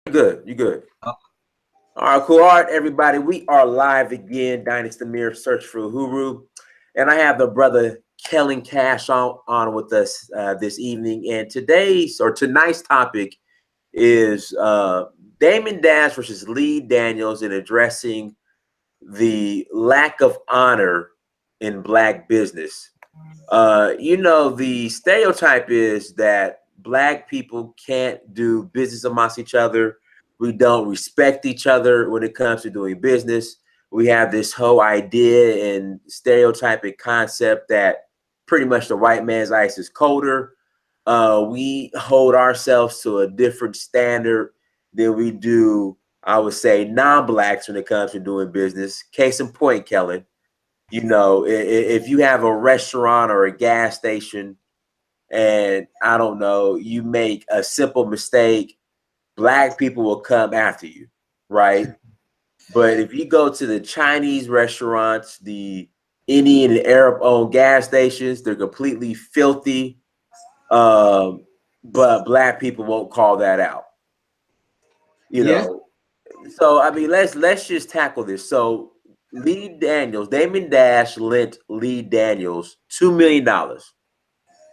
Good. You good? Oh, All right, cool. All right, everybody. We are live again. Dynasty Mirror Search for Uhuru. And I have the brother Kellen Kash on with us this evening. And tonight's topic is Damon Dash versus Lee Daniels in addressing the lack of honor in black business. The stereotype is that black people can't do business amongst each other. We don't respect each other when it comes to doing business. We have this whole idea and stereotypic concept that pretty much the white man's ice is colder. We hold ourselves to a different standard than we do, I would say, non-blacks when it comes to doing business. Case in point, Kellen, if you have a restaurant or a gas station and I don't know, you make a simple mistake, black people will come after you, right? But if you go to the Chinese restaurants, the Indian and Arab owned gas stations, they're completely filthy. But black people won't call that out, you yeah, know. So I mean, let's just tackle this. So Damon Dash lent Lee Daniels $2 million.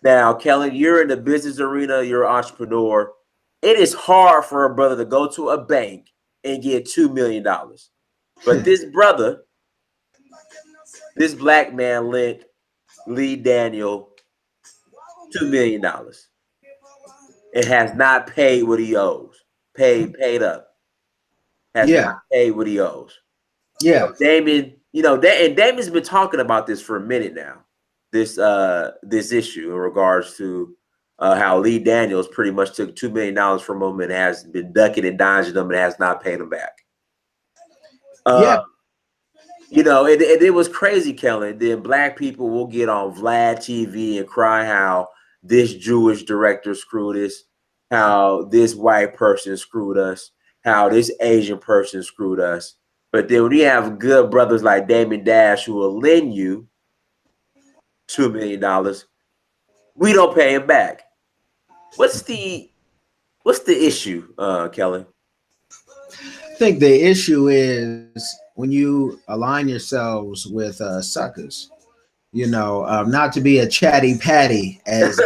Now, Kellen, you're in the business arena, you're an entrepreneur. It is hard for a brother to go to a bank and get $2 million. But this black man lent Lee Daniel $2 million and has not paid what he owes. Paid up. Has yeah, not paid what he owes. yeah, Damon, and Damon's been talking about this for a minute now. This issue in regards to how Lee Daniels pretty much took $2 million from him and has been ducking and dodging them and has not paid him back. yeah, Uh, it was crazy, Kellen. Then black people will get on Vlad TV and cry how this Jewish director screwed us, how this white person screwed us, how this Asian person screwed us. But then when you have good brothers like Damon Dash who will lend you $2 million, we don't pay him back. What's the issue, Kellen? I think the issue is when you align yourselves with suckers, not to be a chatty patty as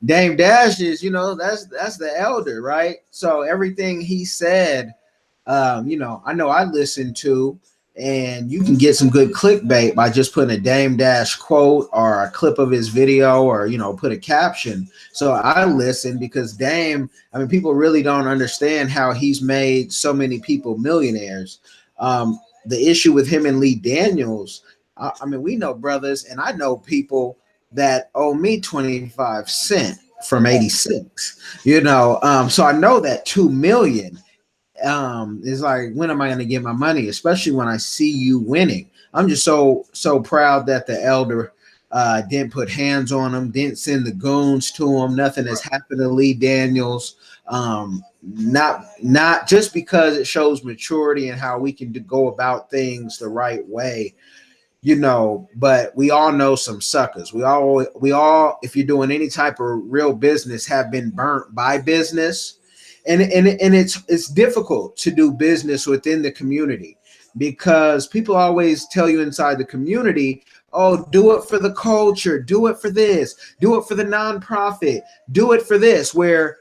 Dame Dash is, that's the elder, right? So everything he said, I know I listened to, and you can get some good clickbait by just putting a Dame Dash quote or a clip of his video, or put a caption. So I listen because Dame, I mean, people really don't understand how he's made so many people millionaires. The issue with him and Lee Daniels, I mean, we know brothers, and I know people that owe me 25 cents from 86. So I know that 2 million is like, when am I going to get my money, especially when I see you winning. I'm just so proud that the elder didn't put hands on him, didn't send the goons to him. Nothing has happened to Lee Daniels. Not just because it shows maturity and how we can go about things the right way, but we all know some suckers. We all, if you're doing any type of real business, have been burnt by business. And it's difficult to do business within the community because people always tell you inside the community, oh, do it for the culture, do it for this, do it for the nonprofit, do it for this, where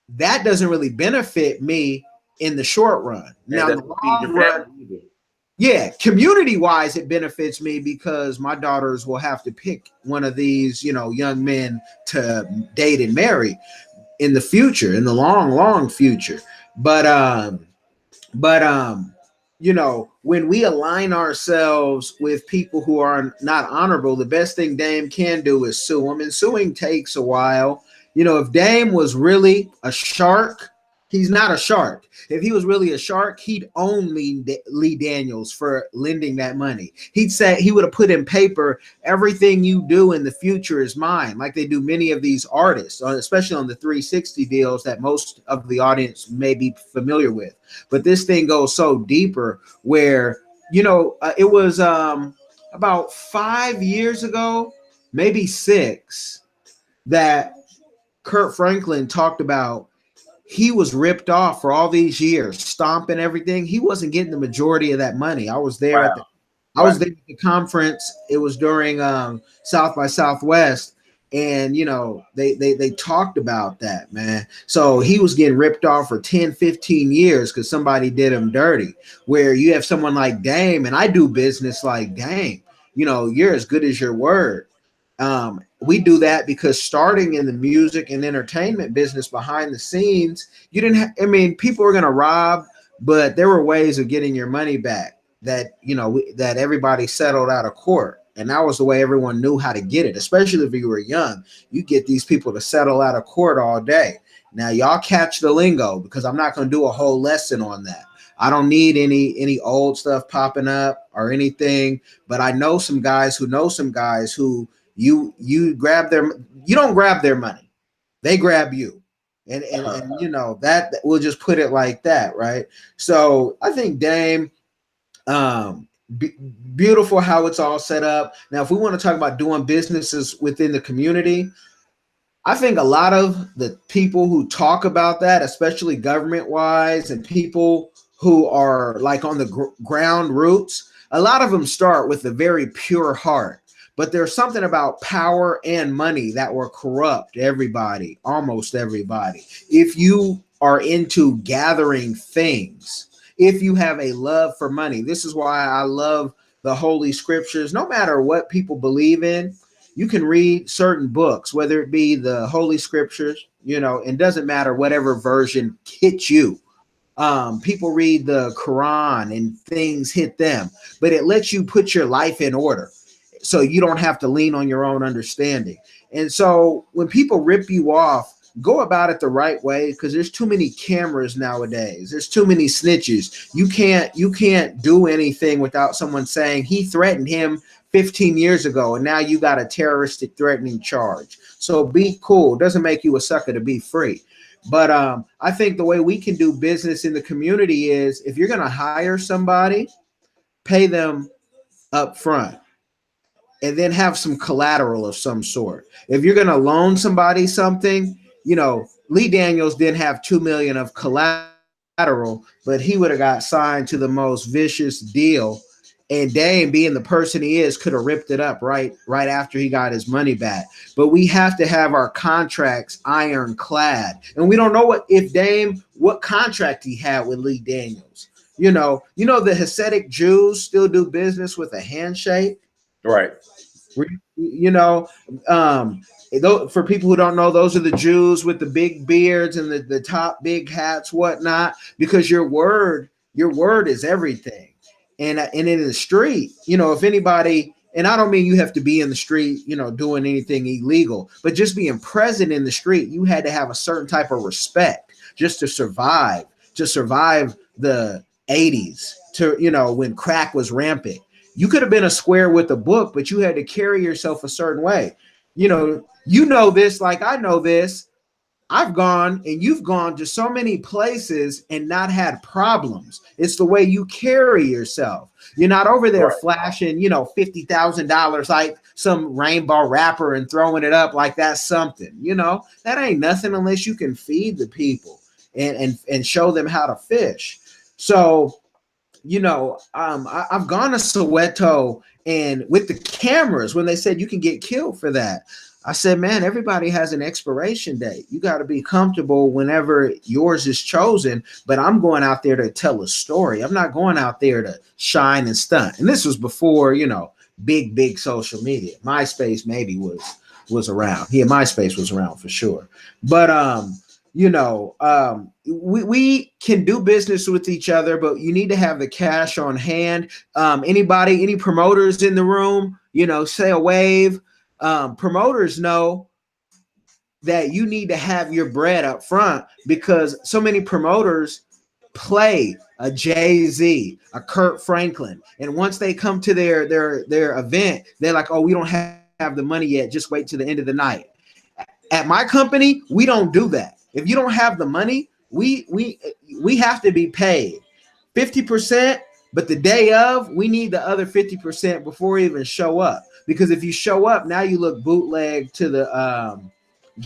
that doesn't really benefit me in the short run. And Now, in the doesn't feed long your run, family either. yeah, community wise, it benefits me because my daughters will have to pick one of these, young men to date and marry in the future, in the long future. But when we align ourselves with people who are not honorable, the best thing Dame can do is sue them, and suing takes a while. If Dame was really a shark, he's not a shark. If he was really a shark, he'd own Lee Daniels for lending that money. He'd say, he would have put in paper, everything you do in the future is mine, like they do many of these artists, especially on the 360 deals that most of the audience may be familiar with. But this thing goes so deeper where, it was about 5 years ago, maybe 6, that Kurt Franklin talked about he was ripped off for all these years, stomping everything. He wasn't getting the majority of that money. Wow. I was Right. there at the conference. It was during South by Southwest, and they talked about that, man. So he was getting ripped off for 10, 15 years because somebody did him dirty. Where you have someone like Dame, and I do business like Dame. You're as good as your word. We do that because starting in the music and entertainment business behind the scenes, you didn't I mean, people were going to rob, but there were ways of getting your money back that, that everybody settled out of court. And that was the way everyone knew how to get it, especially if you were young. You get these people to settle out of court all day. Now, y'all catch the lingo because I'm not going to do a whole lesson on that. I don't need any old stuff popping up or anything, but I know some guys who know some guys who you grab their you don't grab their money, they grab you, and that we'll just put it like that, right? So I think Dame, beautiful how it's all set up. Now, if we want to talk about doing businesses within the community, I think a lot of the people who talk about that, especially government wise, and people who are like on the ground roots, a lot of them start with a very pure heart. But there's something about power and money that will corrupt everybody, almost everybody. If you are into gathering things, if you have a love for money, this is why I love the Holy Scriptures. No matter what people believe in, you can read certain books, whether it be the Holy Scriptures, it doesn't matter whatever version hits you. People read the Quran and things hit them, but it lets you put your life in order so you don't have to lean on your own understanding. And so when people rip you off, go about it the right way, because there's too many cameras nowadays. There's too many snitches. You can't do anything without someone saying he threatened him 15 years ago, and now you got a terroristic threatening charge. So be cool. It doesn't make you a sucker to be free. But I think the way we can do business in the community is, if you're going to hire somebody, pay them up front and then have some collateral of some sort. If you're going to loan somebody something, Lee Daniels didn't have 2 million of collateral, but he would have got signed to the most vicious deal. And Dame, being the person he is, could have ripped it up right after he got his money back. But we have to have our contracts ironclad. And we don't know what contract he had with Lee Daniels. The Hasidic Jews still do business with a handshake. Right. For people who don't know, those are the Jews with the big beards and the top big hats, whatnot, because your word is everything. And in the street, if anybody, and I don't mean you have to be in the street, doing anything illegal, but just being present in the street, you had to have a certain type of respect just to survive the 80s, when crack was rampant. You could have been a square with a book, but you had to carry yourself a certain way. This like I know this. I've gone and you've gone to so many places and not had problems. It's the way you carry yourself. You're not over there Right. flashing, $50,000 like some rainbow wrapper and throwing it up like that's something. That ain't nothing unless you can feed the people and show them how to fish. So, I've gone to Soweto, and with the cameras, when they said you can get killed for that, I said, man, everybody has an expiration date. You got to be comfortable whenever yours is chosen. But I'm going out there to tell a story. I'm not going out there to shine and stunt. And this was before, big social media. MySpace maybe was around. Yeah, MySpace was around for sure. But we can do business with each other, but you need to have the cash on hand. Any promoters in the room, say a wave. Promoters know that you need to have your bread up front, because so many promoters play a Jay-Z, a Kurt Franklin, and once they come to their event, they're like, oh, we don't have the money yet, just wait till the end of the night. At my company, we don't do that. If you don't have the money, we have to be paid 50%, but the day of, we need the other 50% before we even show up. Because if you show up, now you look bootleg to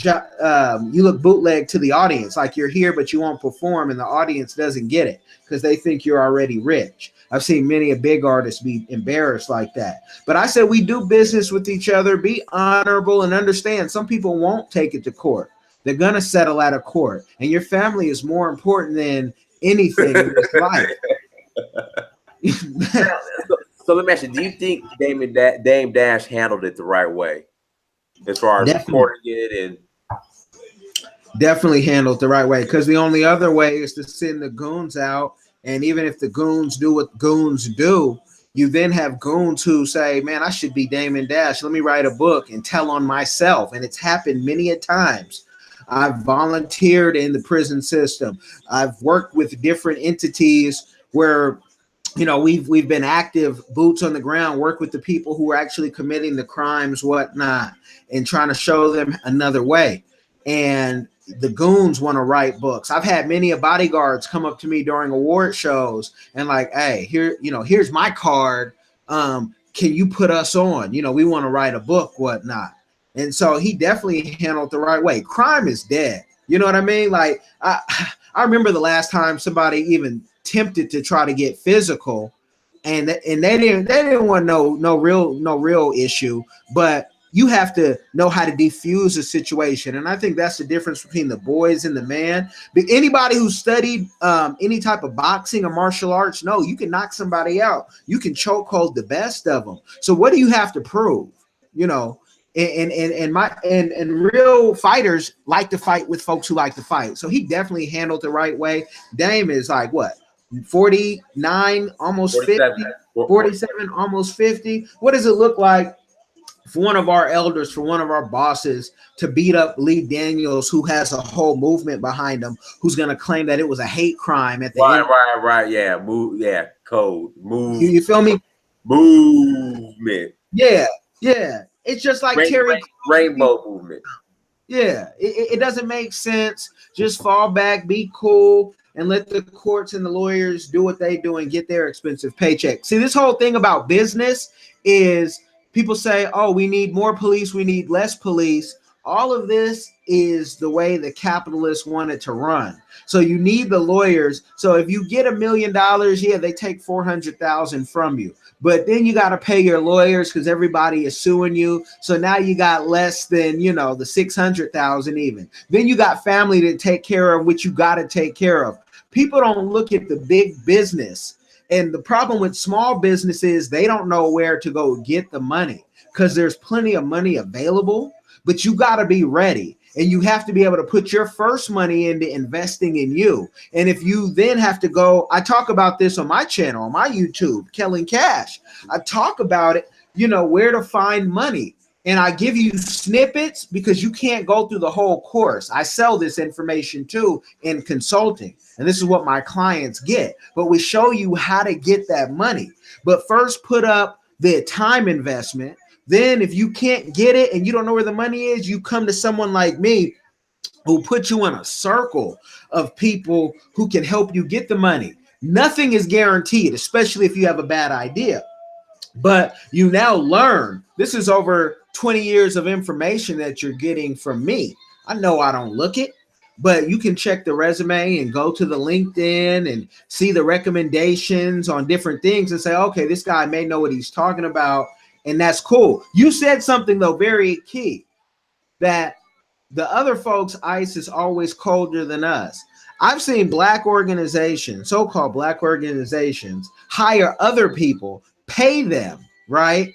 you look bootleg to the audience, like you're here but you won't perform, and the audience doesn't get it because they think you're already rich. I've seen many a big artist be embarrassed like that. But I said we do business with each other, be honorable, and understand some people won't take it to court. They're gonna settle out of court, and your family is more important than anything in this life. So let me ask you: do you think Dame Dash handled it the right way, as far as recording it and? Definitely handled the right way, because the only other way is to send the goons out, and even if the goons do what goons do, you then have goons who say, man, I should be Damon Dash, let me write a book and tell on myself. And it's happened many a times. I've volunteered in the prison system. I've worked with different entities where, you know, we've been active, boots on the ground, work with the people who are actually committing the crimes, whatnot, and trying to show them another way. And the goons want to write books. I've had many a bodyguards come up to me during award shows and like, hey, here, you know, here's my card. Can you put us on? You know, we want to write a book, whatnot. And so he definitely handled the right way. Crime is dead. You know what I mean? Like I remember the last time somebody even tempted to try to get physical, and they didn't want no real issue, but you have to know how to defuse a situation. And I think that's the difference between the boys and the man. But anybody who studied any type of boxing or martial arts, no, you can knock somebody out. You can chokehold the best of them. So what do you have to prove? You know, and real fighters like to fight with folks who like to fight. So he definitely handled the right way. Dame is like what? 49, almost 50, 47, almost 50. What does it look like for one of our elders, for one of our bosses to beat up Lee Daniels, who has a whole movement behind him, who's going to claim that it was a hate crime at the end? Right. Yeah. Move. Yeah. Code. Move. You feel me? Movement. Yeah. It's just like Rainbow movement. Yeah. It doesn't make sense. Just fall back, be cool, and let the courts and the lawyers do what they do and get their expensive paycheck. See, this whole thing about business is people say, oh, we need more police, we need less police. All of this is the way the capitalists want it to run. So you need the lawyers. So if you get $1 million, yeah, they take 400,000 from you. But then you got to pay your lawyers because everybody is suing you. So now you got less than, you know, the 600,000 even. Then you got family to take care of, which you got to take care of. People don't look at the big business. And the problem with small businesses, they don't know where to go get the money because there's plenty of money available, but you got to be ready. And you have to be able to put your first money into investing in you. And if you then have to go, I talk about this on my channel, on my YouTube, Kellen Kash. I talk about it, you know, where to find money. And I give you snippets because you can't go through the whole course. I sell this information too in consulting. And this is what my clients get. But we show you how to get that money. But first put up the time investment. Then if you can't get it and you don't know where the money is, you come to someone like me who put you in a circle of people who can help you get the money. Nothing is guaranteed, especially if you have a bad idea. But you now learn. This is over 20 years of information that you're getting from me. I know I don't look it, but you can check the resume and go to the LinkedIn and see the recommendations on different things and say, okay, this guy may know what he's talking about. And that's cool. You said something, though, very key, that the other folks' ice is always colder than us. I've seen black organizations, so-called black organizations, hire other people, pay them, right?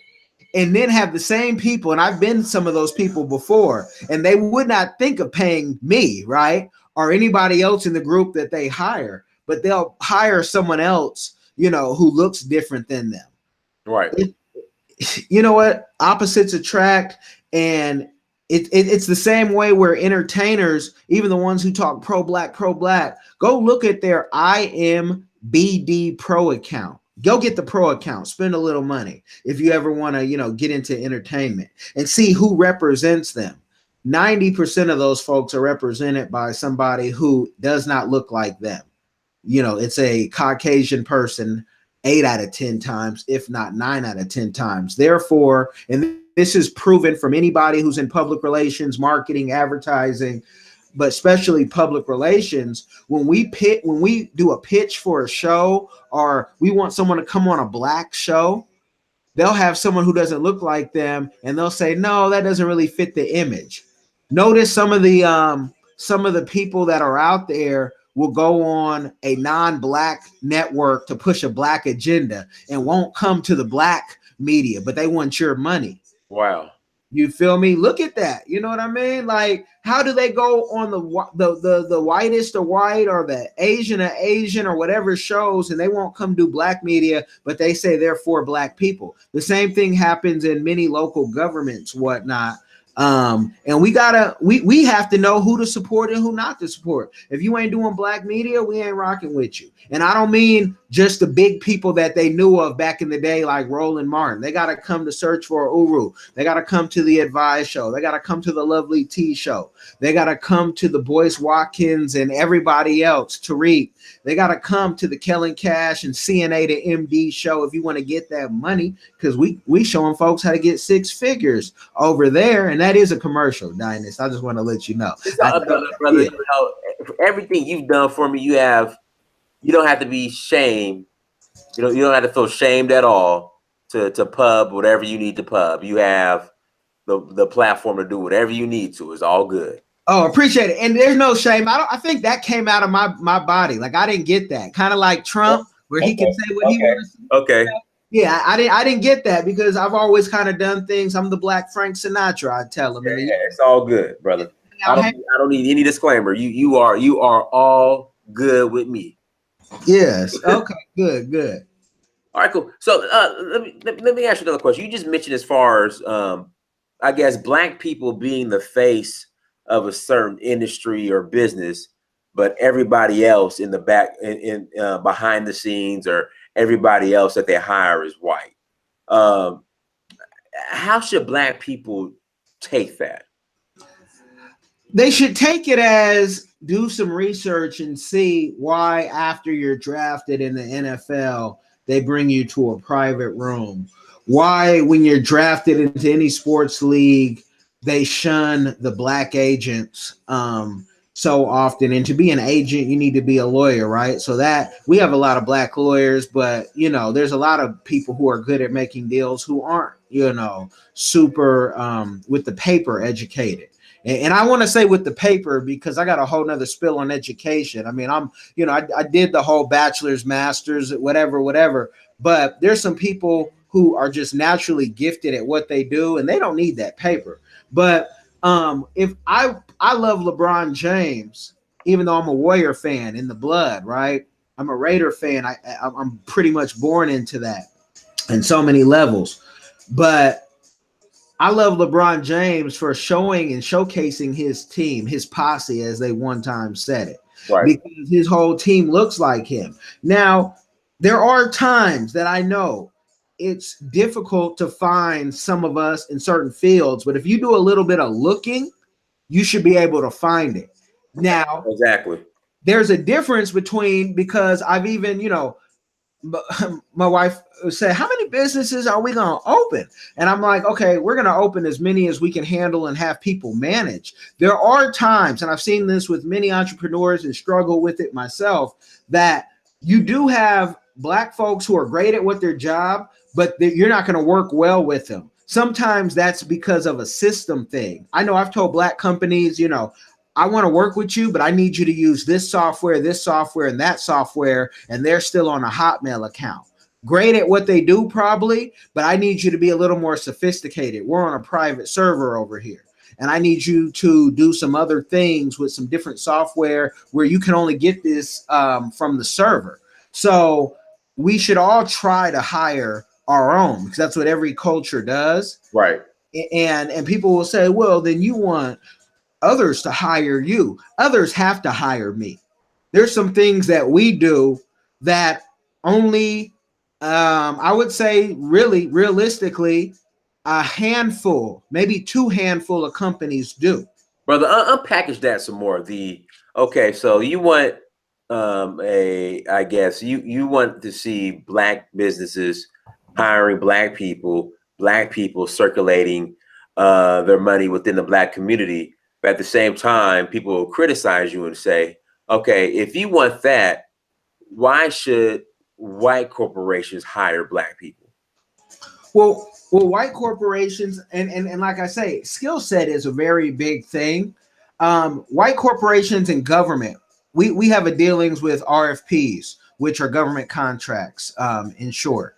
And then have the same people, and I've been some of those people before, and they would not think of paying me, right? Or anybody else in the group that they hire, but they'll hire someone else, you know, who looks different than them. Right. You know what? Opposites attract, and it's the same way where entertainers, even the ones who talk pro-black, go look at their IMBD Pro account. Go get the pro account, spend a little money if you ever want to, you know, get into entertainment and see who represents them. 90% of those folks are represented by somebody who does not look like them. You know, it's a Caucasian person 8 out of 10 times, if not 9 out of 10 times. Therefore, and this is proven from anybody who's in public relations, marketing, advertising, but especially public relations. When we do a pitch for a show, or we want someone to come on a black show, they'll have someone who doesn't look like them, and they'll say, no, that doesn't really fit the image. Notice some of the people that are out there will go on a non-black network to push a black agenda and won't come to the black media, but they want your money. Wow. You feel me? Look at that. You know what I mean? Like, how do they go on the whitest of white, or the Asian or whatever shows, and they won't come do black media, but they say they're for black people? The same thing happens in many local governments, whatnot. And we have to know who to support and who not to support. If you ain't doing black media, we ain't rocking with you. And I don't mean just the big people that they knew of back in the day, like Roland Martin. They got to come to Search for Uru. They got to come to the Advise show. They got to come to the Lovely T show. They got to come to the Boyce Watkins and everybody else, Tariq. They got to come to the Kellen Kash and CNA to MD show if you want to get that money, because we showing folks how to get six figures over there, and that is a commercial, Dynast. I just want to let you know. Brother, you know, for everything you've done for me, you don't have to be shamed. You don't have to feel shamed at all to pub whatever you need to pub. You have the platform to do whatever you need to. It's all good. Oh, appreciate it. And there's no shame. I think that came out of my body. Like, I didn't get that. Kind of like Trump, where he can say what he wants. Okay. Yeah, I didn't get that, because I've always kind of done things. I'm the Black Frank Sinatra, I tell him. Yeah, it's all good, brother. I don't need any disclaimer. You are all good with me. Yes. Okay. Good. All right, cool. So let me ask you another question. You just mentioned, as far as I guess, black people being the face of a certain industry or business, but everybody else in the back, in behind the scenes, or everybody else that they hire is white. How should black people take that? They should take it as, do some research and see why, after you're drafted in the NFL, they bring you to a private room. Why, when you're drafted into any sports league, they shun the black agents so often. And to be an agent, you need to be a lawyer, right? So that we have a lot of black lawyers, but there's a lot of people who are good at making deals who aren't, super with the paper educated. And I want to say with the paper, because I got a whole nother spill on education. I mean, I did the whole bachelor's, master's, whatever, but there's some people who are just naturally gifted at what they do, and they don't need that paper. But if I love LeBron James, even though I'm a Warrior fan in the blood, right? I'm a Raider fan. I'm pretty much born into that in so many levels. But I love LeBron James for showing and showcasing his team, his posse, as they one time said it, right? Because his whole team looks like him. Now, there are times that I know it's difficult to find some of us in certain fields, but if you do a little bit of looking, you should be able to find it. Now, exactly. There's a difference between, because I've even, my wife said, how many businesses are we going to open? And I'm like, okay, we're going to open as many as we can handle and have people manage. There are times, and I've seen this with many entrepreneurs and struggle with it myself, that you do have black folks who are great at what their job, but you're not going to work well with them. Sometimes that's because of a system thing. I know I've told black companies, I want to work with you, but I need you to use this software, and that software, and they're still on a Hotmail account. Great at what they do, probably, but I need you to be a little more sophisticated. We're on a private server over here, and I need you to do some other things with some different software where you can only get this from the server. So we should all try to hire our own, because that's what every culture does. Right. And people will say, well, then you want others to hire you. Others have to hire me. There's some things that we do that only, I would say, really, realistically, a handful, maybe 2 handful of companies do. Brother, unpackage that some more. Okay, so you want I guess you want to see black businesses hiring black people, black people circulating their money within the black community. But at the same time, people will criticize you and say, okay, if you want that, why should white corporations hire black people? Well, white corporations and like I say, skill set is a very big thing. White corporations and government, we have a dealings with RFPs, which are government contracts, in short.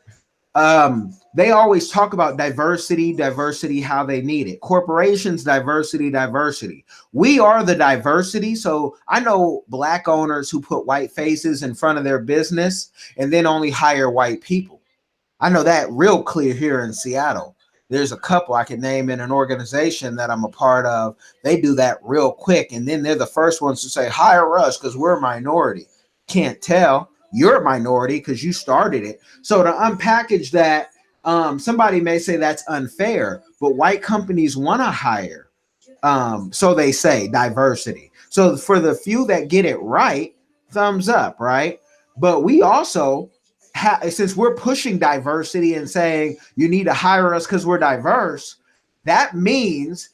They always talk about diversity, how they need it. Corporations, diversity. We are the diversity. So I know black owners who put white faces in front of their business and then only hire white people. I know that real clear here in Seattle. There's a couple I can name in an organization that I'm a part of. They do that real quick. And then they're the first ones to say, hire us because we're a minority. Can't tell. You're a minority because you started it. So to unpackage that, somebody may say that's unfair, but white companies want to hire. So they say diversity. So for the few that get it right, thumbs up, right? But we also since we're pushing diversity and saying you need to hire us because we're diverse, that means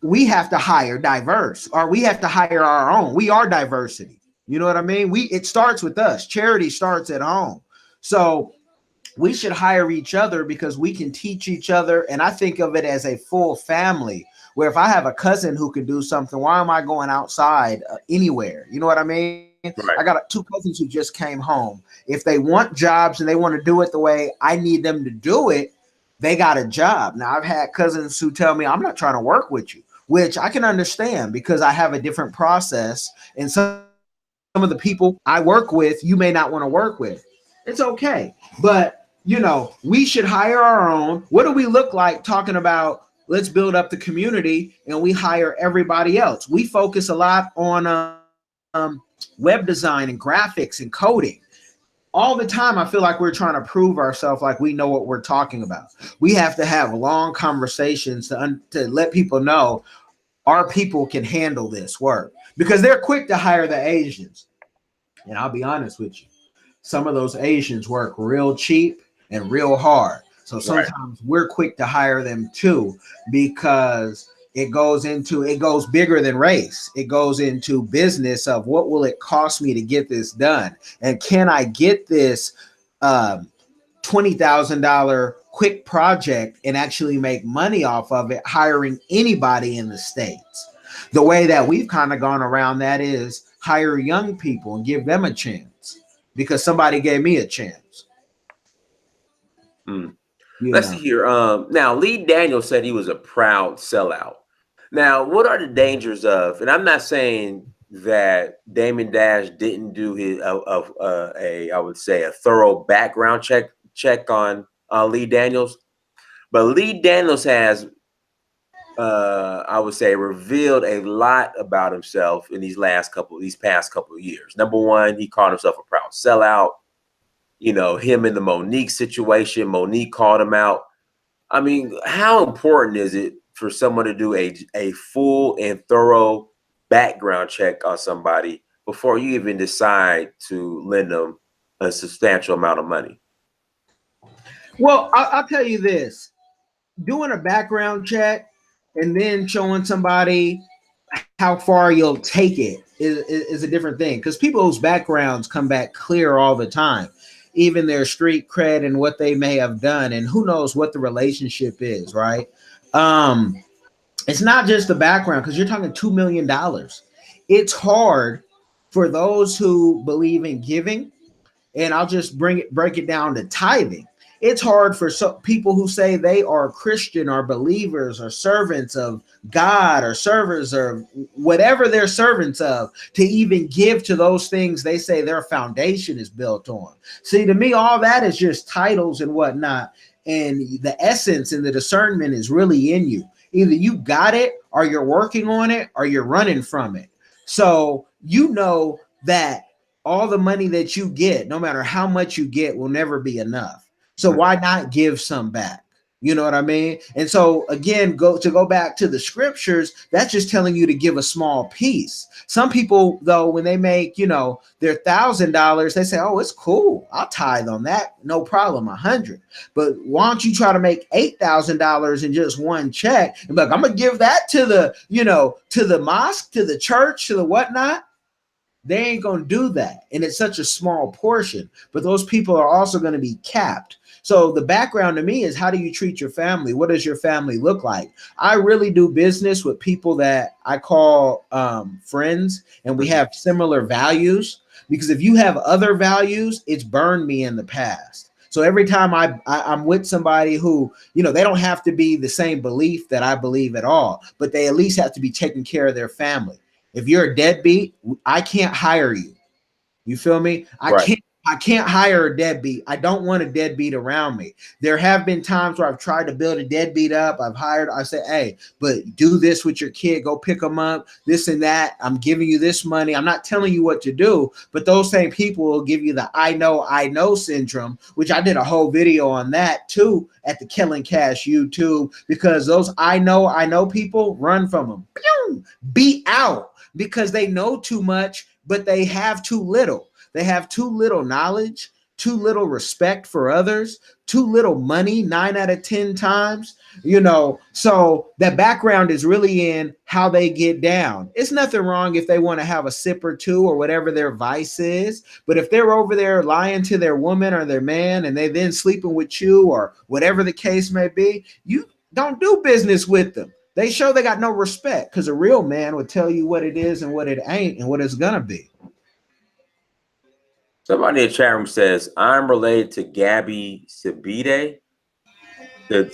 we have to hire diverse, or we have to hire our own. We are diversity. You know what I mean? It starts with us. Charity starts at home. So we should hire each other because we can teach each other. And I think of it as a full family, where if I have a cousin who can do something, why am I going outside anywhere? You know what I mean? Right. I got two cousins who just came home. If they want jobs and they want to do it the way I need them to do it, they got a job. Now, I've had cousins who tell me, I'm not trying to work with you, which I can understand because I have a different process. And some of the people I work with, you may not want to work with. It's okay. But, you know, we should hire our own. What do we look like talking about let's build up the community and we hire everybody else? We focus a lot on web design and graphics and coding. All the time, I feel like we're trying to prove ourselves like we know what we're talking about. We have to have long conversations to let people know our people can handle this work, because they're quick to hire the Asians. And I'll be honest with you, some of those Asians work real cheap and real hard. So sometimes we're quick to hire them too, because it goes bigger than race. It goes into business of what will it cost me to get this done? And can I get this $20,000 quick project and actually make money off of it, hiring anybody in the States? The way that we've kind of gone around that is hire young people and give them a chance because somebody gave me a chance. Let's see here. Now, Lee Daniels said he was a proud sellout. Now, what are the dangers of, and I'm not saying that Damon Dash didn't do his, I would say, a thorough background check on Lee Daniels, but Lee Daniels has, I would say, revealed a lot about himself in these past couple of years. Number one, he called himself a proud sellout. You know, him in the Monique situation, Monique called him out. I mean, how important is it for someone to do a full and thorough background check on somebody before you even decide to lend them a substantial amount of money? Well, I'll tell you this. Doing a background check and then showing somebody how far you'll take it is a different thing, because people's backgrounds come back clear all the time, even their street cred and what they may have done, and who knows what the relationship is, right? It's not just the background, because you're talking $2 million. It's hard for those who believe in giving, and I'll just break it down to tithing. It's hard for people who say they are Christian or believers or servants of God or servers or whatever they're servants of to even give to those things they say their foundation is built on. See, to me, all that is just titles and whatnot. And the essence and the discernment is really in you. Either you got it or you're working on it or you're running from it. So you know that all the money that you get, no matter how much you get, will never be enough. So why not give some back? You know what I mean? And so again, go back to the scriptures, that's just telling you to give a small piece. Some people, though, when they make, their $1,000, they say, oh, it's cool. I'll tithe on that. No problem, 100. But why don't you try to make $8,000 in just one check? And look, I'm gonna give that to the, to the mosque, to the church, to the whatnot. They ain't gonna do that. And it's such a small portion. But those people are also gonna be capped. So the background to me is, how do you treat your family? What does your family look like? I really do business with people that I call friends, and we have similar values, because if you have other values, it's burned me in the past. So every time I'm with somebody who, they don't have to be the same belief that I believe at all, but they at least have to be taking care of their family. If you're a deadbeat, I can't hire you. You feel me? I can't hire a deadbeat. I don't want a deadbeat around me. There have been times where I've tried to build a deadbeat up. I said, hey, but do this with your kid. Go pick them up, this and that. I'm giving you this money. I'm not telling you what to do, but those same people will give you the I know syndrome, which I did a whole video on that too at the Kellen Kash YouTube, because those I know people, run from them. Pew! Be out, because they know too much, but they have too little. They have too little knowledge, too little respect for others, too little money 9 out of 10 times, So that background is really in how they get down. It's nothing wrong if they want to have a sip or two or whatever their vice is. But if they're over there lying to their woman or their man, and they then sleeping with you or whatever the case may be, you don't do business with them. They show they got no respect, because a real man would tell you what it is and what it ain't and what it's going to be. Somebody in the chat room says, I'm related to Gabby Sabide, and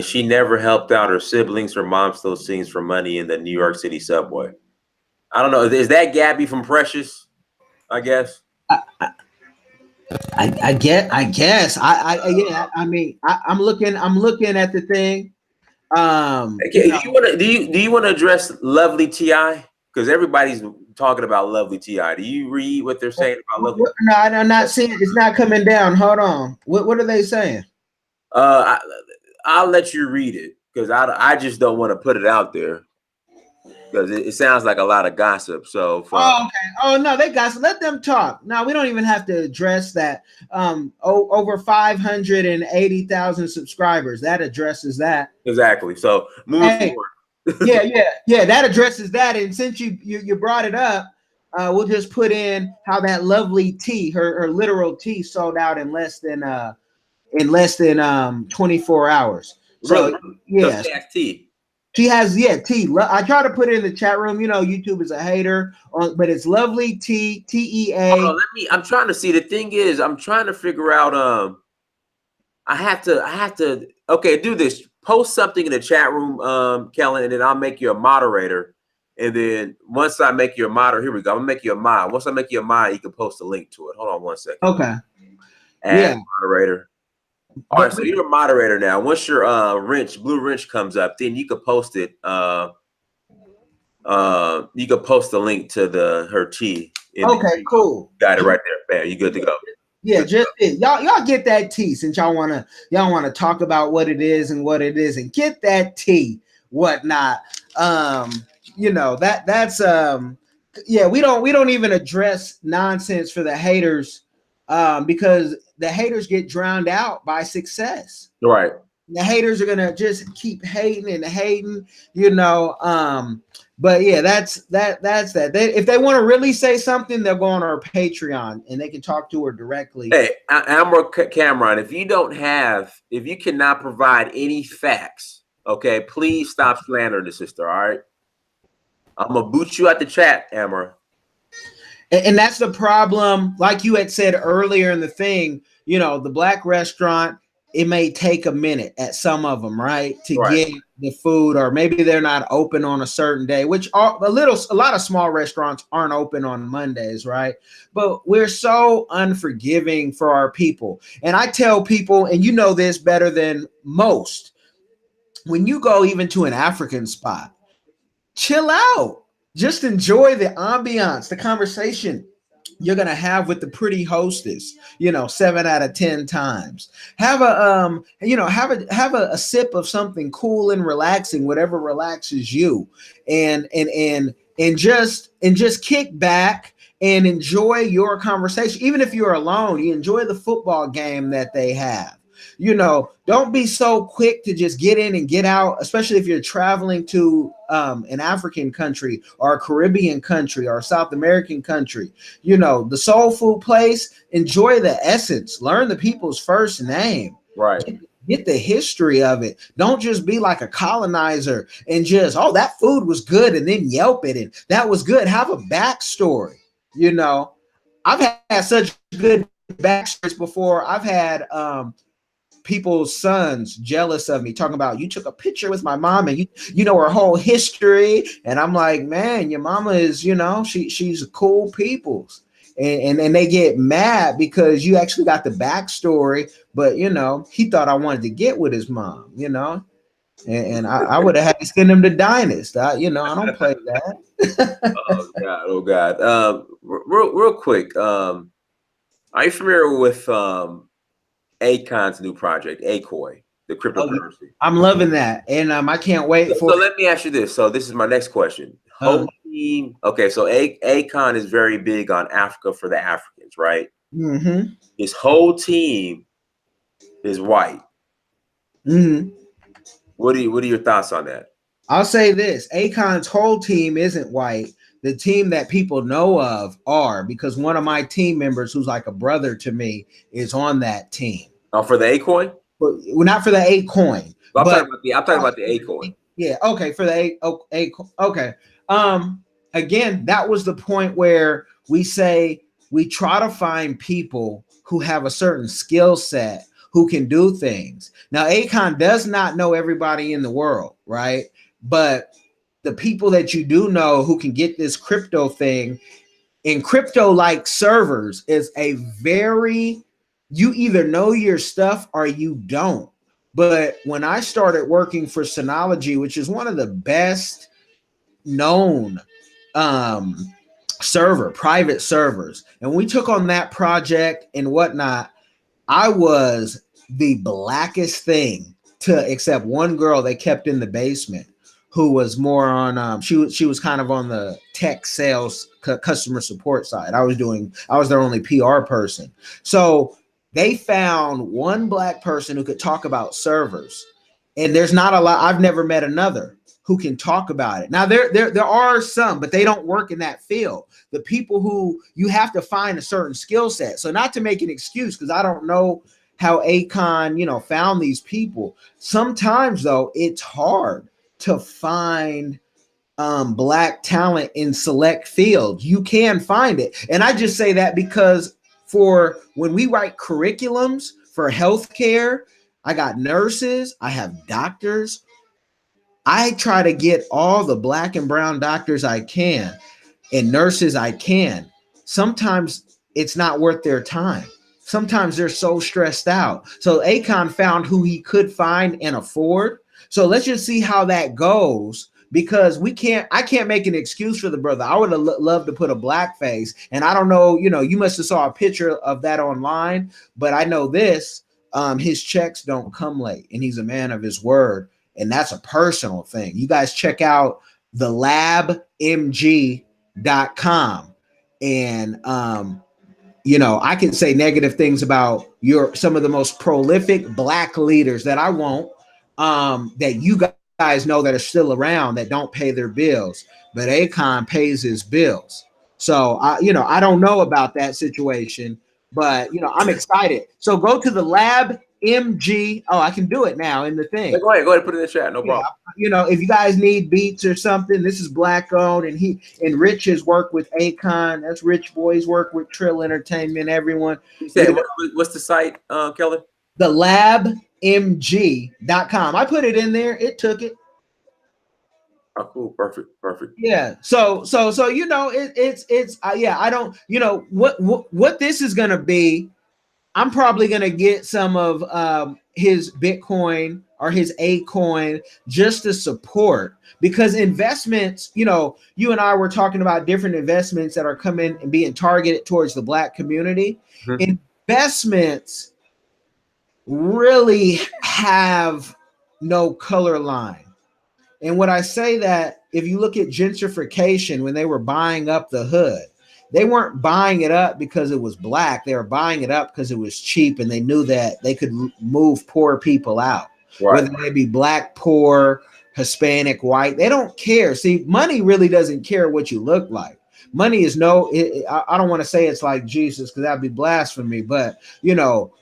she never helped out her siblings. Her mom still sings for money in the New York City subway. I don't know. Is that Gabby from Precious? I guess. I guess. I'm looking at the thing. Do you want to address Lovely T.I.? Because everybody's talking about Lovely T.I. Do you read what they're saying about Lovely? No, I'm not seeing it. It's not coming down. Hold on. What are they saying? I'll let you read it, because I just don't want to put it out there, because it sounds like a lot of gossip. So okay. Oh no, they gossip. Let them talk. No, we don't even have to address that. Over 580,000 subscribers. That addresses that. Exactly. So moving forward. yeah. That addresses that. And since you brought it up, we'll just put in how that Lovely T, her literal T, sold out in less than 24 hours. So yeah, T. She has T. I try to put it in the chat room. YouTube is a hater, but it's Lovely T, TEA. I'm trying to see. The thing is, I'm trying to figure out. I have to. Okay, do this. Post something in the chat room, Kellen, and then I'll make you a moderator. And then once I make you a moderator, here we go. I'm gonna make you a mod. Once I make you a mod, you can post a link to it. Hold on 1 second. Okay. Add moderator. All right, so you're a moderator now. Once your blue wrench comes up, then you can post it. You can post the link to her T. Okay, cool. Got it right there. Bam, you good to go. Yeah, just y'all get that tea, since y'all wanna talk about what it is and get that tea, whatnot. We don't even address nonsense for the haters, because the haters get drowned out by success. Right. The haters are gonna just keep hating and hating, But yeah, that's that. If they want to really say something, they'll go on our Patreon and they can talk to her directly. Hey, Amber Cameron, if you cannot provide any facts, okay, please stop slandering the sister. All right, I'm gonna boot you out the chat, Amber. And that's the problem. Like you had said earlier in the thing, the black restaurant, it may take a minute at some of them, right, to get the food, or maybe they're not open on a certain day, which a lot of small restaurants aren't open on Mondays, right? But we're so unforgiving for our people. And I tell people, and you know this better than most, when you go even to an African spot, chill out. Just enjoy the ambiance, the conversation. you're gonna have with the pretty hostess, 7 out of 10 times. Have a have a sip of something cool and relaxing, whatever relaxes you, and just kick back and enjoy your conversation. Even if you're alone, you enjoy the football game that they have. Don't be so quick to just get in and get out, especially if you're traveling to an African country or a Caribbean country or a South American country. The soul food place, enjoy the essence, learn the people's first name. Right. Get the history of it. Don't just be like a colonizer and just, oh, that food was good, and then Yelp it and that was good. Have a backstory. I've had such good backstories before. I've had people's sons jealous of me, talking about, you took a picture with my mom and you know her whole history. And I'm like, man, your mama is, she's a cool people's. And they get mad because you actually got the backstory, but he thought I wanted to get with his mom, and I would have had to send him to Dynast. I don't play that. Oh God. Real quick. Are you familiar with Akon's new project, Akoi, the cryptocurrency? I'm loving that, and I can't wait for. So let me ask you this. So this is my next question. Whole team. Okay, so Akon is very big on Africa for the Africans, right? Mm-hmm. His whole team is white. Mm-hmm. What are your thoughts on that? I'll say this: Akon's whole team isn't white. The team that people know of are, because one of my team members, who's like a brother to me, is on that team. Oh, for the Acoin? Well, not for the Acoin. I'm talking about the Acoin. Yeah. Okay. For the okay. Again, that was the point where we say we try to find people who have a certain skill set, who can do things. Now, Akon does not know everybody in the world, right? But the people that you do know who can get this crypto thing in crypto-like servers is a very, you either know your stuff or you don't. But when I started working for Synology, which is one of the best known private servers, and we took on that project and whatnot, I was the blackest thing to, except one girl they kept in the basement who was more on she was kind of on the tech sales customer support side. I was their only PR person. So they found one black person who could talk about servers, and there's not a lot. I've never met another who can talk about it. Now there are some, but they don't work in that field. The people who, you have to find a certain skill set. So not to make an excuse, because I don't know how Akon, found these people. Sometimes though, it's hard to find black talent in select fields. You can find it. And I just say that because for when we write curriculums for healthcare, I got nurses, I have doctors. I try to get all the black and brown doctors I can and nurses I can. Sometimes it's not worth their time. Sometimes they're so stressed out. So Akon found who he could find and afford. So let's just see how that goes, because I can't make an excuse for the brother. I would have loved to put a black face, and I don't know, you must have saw a picture of that online, but I know this, his checks don't come late, and he's a man of his word, and that's a personal thing. You guys check out thelabmg.com, and I can say negative things about some of the most prolific black leaders that I won't, that you guys know that are still around that don't pay their bills, but Akon pays his bills. So I don't know about that situation, but I'm excited. So go to the Lab MG. Oh, I can do it now in the thing. Go ahead, put it in the chat. No problem. If you guys need beats or something, this is black owned, and Rich has worked with Akon. That's Rich Boy's work with Trill Entertainment. Everyone. What's the site, Kellen? The labmg.com. I put it in there. It took it. Oh, cool. Perfect. Yeah. So it's I don't, what this is going to be. I'm probably going to get some of his Bitcoin or his A coin just to support, because investments, you know, you and I were talking about different investments that are coming and being targeted towards the Black community. Mhm. Investments really have no color line. And when I say that, if you look at gentrification, when they were buying up the hood, they weren't buying it up because it was Black. They were buying it up because it was cheap and they knew that they could move poor people out, Right. whether they be Black, poor, Hispanic, white. They don't care. See, money really doesn't care what you look like. Money is I don't want to say it's like Jesus because that'd be blasphemy, but you know,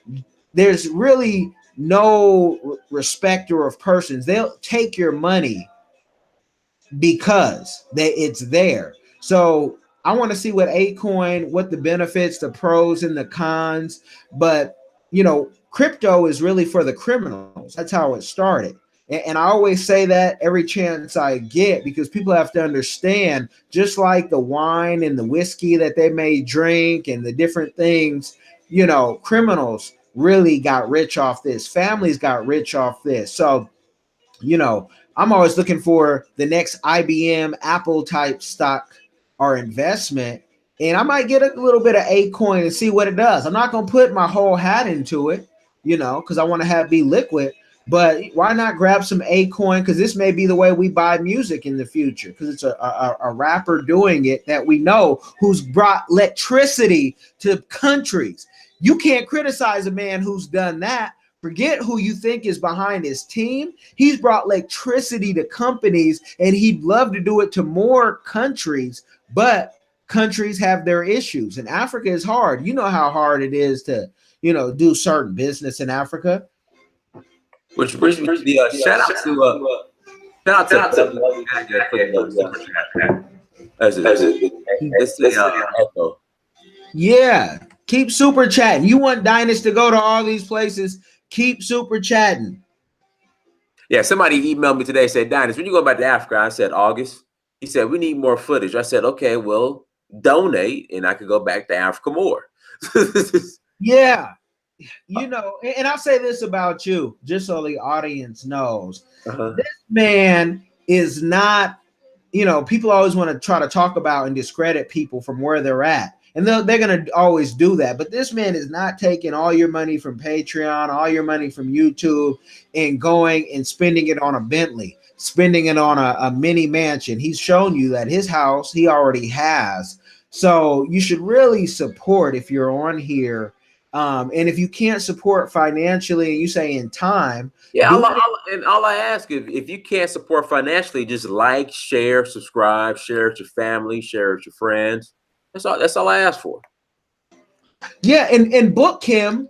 there's really no respecter of persons. They'll take your money because it's there. So I want to see what Acoin, what the benefits, the pros and the cons. But you know, crypto is really for the criminals. That's how it started. And I always say that every chance I get, because people have to understand, just like the wine and the whiskey that they may drink and the different things, you know, criminals really got rich off this. Families got rich off this. So, you know, I'm always looking for the next IBM, Apple type stock or investment. And I might get a little bit of A coin and see what it does. I'm not going to put my whole hat into it, you know, because I want to have be liquid. But why not grab some A coin? Because this may be the way we buy music in the future, because it's a rapper doing it that we know, who's brought electricity to countries. You can't criticize a man who's done that. Forget who you think is behind his team. He's brought electricity to companies, and he'd love to do it to more countries, but countries have their issues. And Africa is hard. You know how hard it is to, you know, do certain business in Africa. Which brings me to the shout out to Brother for the super chat. It's the echo. Yeah, keep super chatting. You want Dynas to go to all these places? Keep super chatting. Yeah, somebody emailed me today, said, Dynas, when you go back to Africa? I said, August. He said, we need more footage. I said, okay, well, donate, and I could go back to Africa more. Yeah. You know, and I'll say this about you, just so the audience knows. This man is not, you know, people always want to try to talk about and discredit people from where they're at. And they're going to always do that. But this man is not taking all your money from Patreon, all your money from YouTube, and going and spending it on a Bentley, spending it on a mini mansion. He's shown you that his house he already has. So you should really support if you're on here. And if you can't support financially, and you say in time, yeah, all I ask is, if you can't support financially, just like, share, subscribe, share it with your family, share it with your friends. That's all I ask for. Yeah, and book him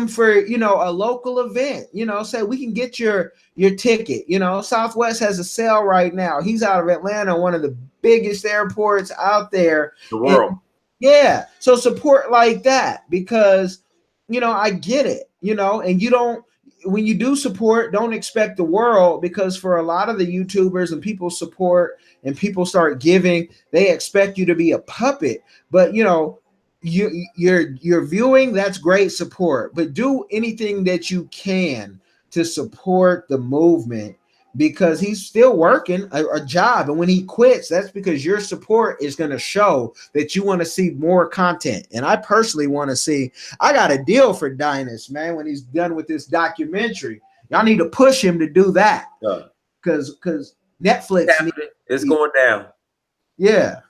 for, you know, a local event. You know, say we can get your ticket. You know, Southwest has a sale right now. He's out of Atlanta, one of the biggest airports out there. The world. Yeah, so support like that, because, you know, I get it, you know, and you don't, when you do support, don't expect the world, because for a lot of the YouTubers and people support and people start giving, they expect you to be a puppet. But, you know, you're viewing, that's great support, but do anything that you can to support the movement, because he's still working a job. And when he quits, that's because your support is going to show that you want to see more content. And I personally want to see, I got a deal for Dynas, man, when he's done with this documentary. Y'all need to push him to do that. Because Netflix it's going down. Yeah.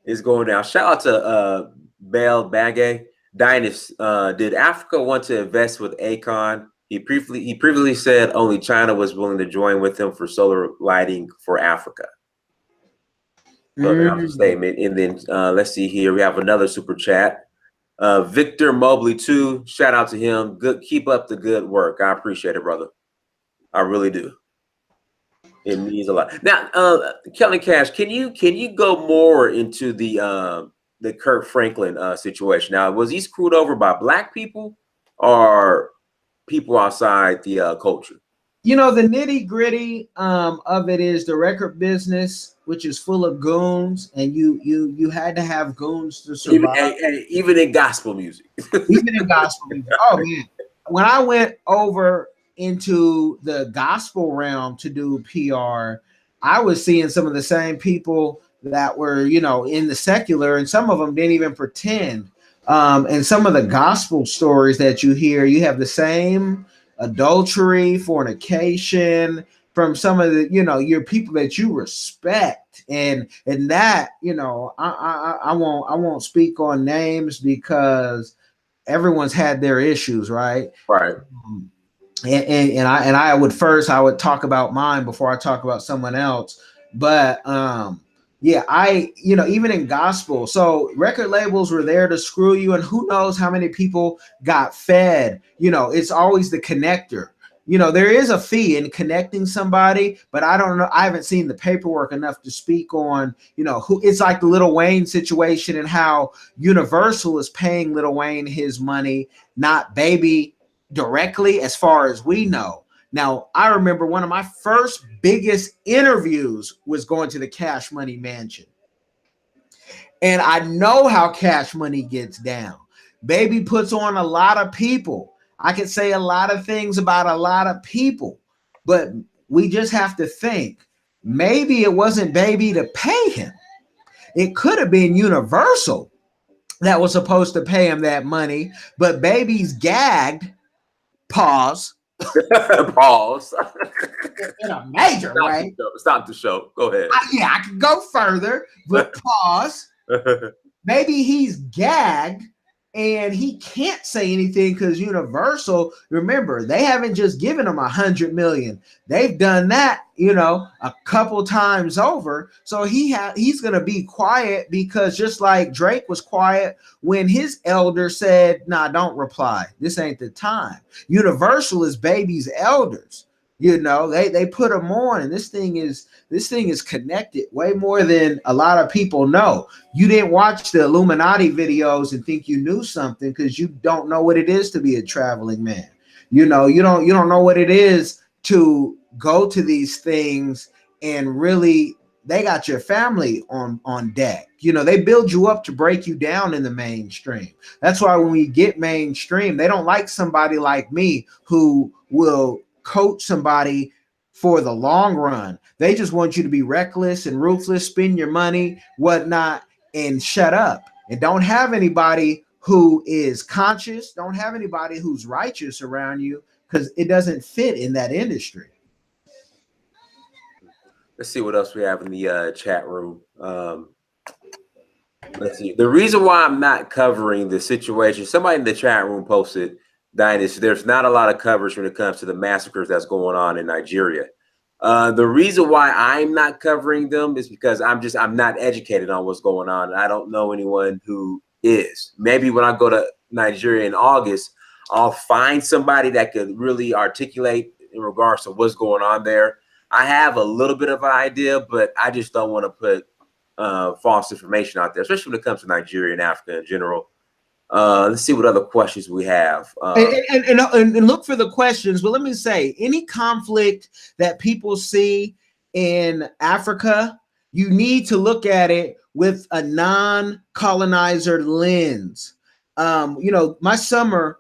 It's going down. Shout out to Bell Bagay. Dynas, did Africa want to invest with Akon? He previously said only China was willing to join with him for solar lighting for Africa. So that was a statement. And then let's see here. We have another super chat. Victor Mobley too. Shout out to him. Good, keep up the good work. I appreciate it, brother. I really do. It means a lot. Now, Kellen Kash, can you go more into the Kirk Franklin situation? Now, was he screwed over by Black people or people outside the culture? You know, the nitty gritty of it is the record business, which is full of goons, and you had to have goons to survive. Even in gospel music. Even in gospel music. Oh man, when I went over into the gospel realm to do PR, I was seeing some of the same people that were, in the secular, and some of them didn't even pretend. And some of the gospel stories that you hear, you have the same adultery, fornication from some of the, your people that you respect, and that, I won't speak on names because everyone's had their issues, right? Right. And I would talk about mine before I talk about someone else. But yeah, even in gospel, so record labels were there to screw you, and who knows how many people got fed. It's always the connector. There is a fee in connecting somebody, but I don't know. I haven't seen the paperwork enough to speak on, who. It's like the Lil Wayne situation and how Universal is paying Lil Wayne his money, not Baby directly, as far as we know. Now, I remember one of my first biggest interviews was going to the Cash Money Mansion. And I know how Cash Money gets down. Baby puts on a lot of people. I could say a lot of things about a lot of people, but we just have to think maybe it wasn't Baby to pay him. It could have been Universal that was supposed to pay him that money, but Baby's gagged. Pause. Pause. In a major way. Stop the show. Go ahead. I could go further, but pause. Maybe he's gagged and he can't say anything because Universal, remember, they haven't just given him $100 million. They've done that, a couple times over. So he's going to be quiet, because just like Drake was quiet when his elder said, "Nah, don't reply. This ain't the time." Universal is Baby's elders. They put them on, and this thing is connected way more than a lot of people know. You didn't watch the Illuminati videos and think you knew something, because you don't know what it is to be a traveling man. You don't know what it is to go to these things, and really they got your family on deck. They build you up to break you down in the mainstream. That's why when we get mainstream, they don't like somebody like me who will coach somebody for the long run. They just want you to be reckless and ruthless, spend your money, whatnot, and shut up. And don't have anybody who is conscious, don't have anybody who's righteous around you, because it doesn't fit in that industry. Let's see what else we have in the chat room. Let's see. The reason why I'm not covering the situation, somebody in the chat room posted, Dynasty, there's not a lot of coverage when it comes to the massacres that's going on in Nigeria. The reason why I'm not covering them is because I'm not educated on what's going on. I don't know anyone who is. Maybe when I go to Nigeria in August, I'll find somebody that could really articulate in regards to what's going on there. I have a little bit of an idea, but I just don't want to put false information out there, especially when it comes to Nigeria and Africa in general. Let's see what other questions we have. And look for the questions. But let me say, any conflict that people see in Africa, you need to look at it with a non-colonizer lens. My summer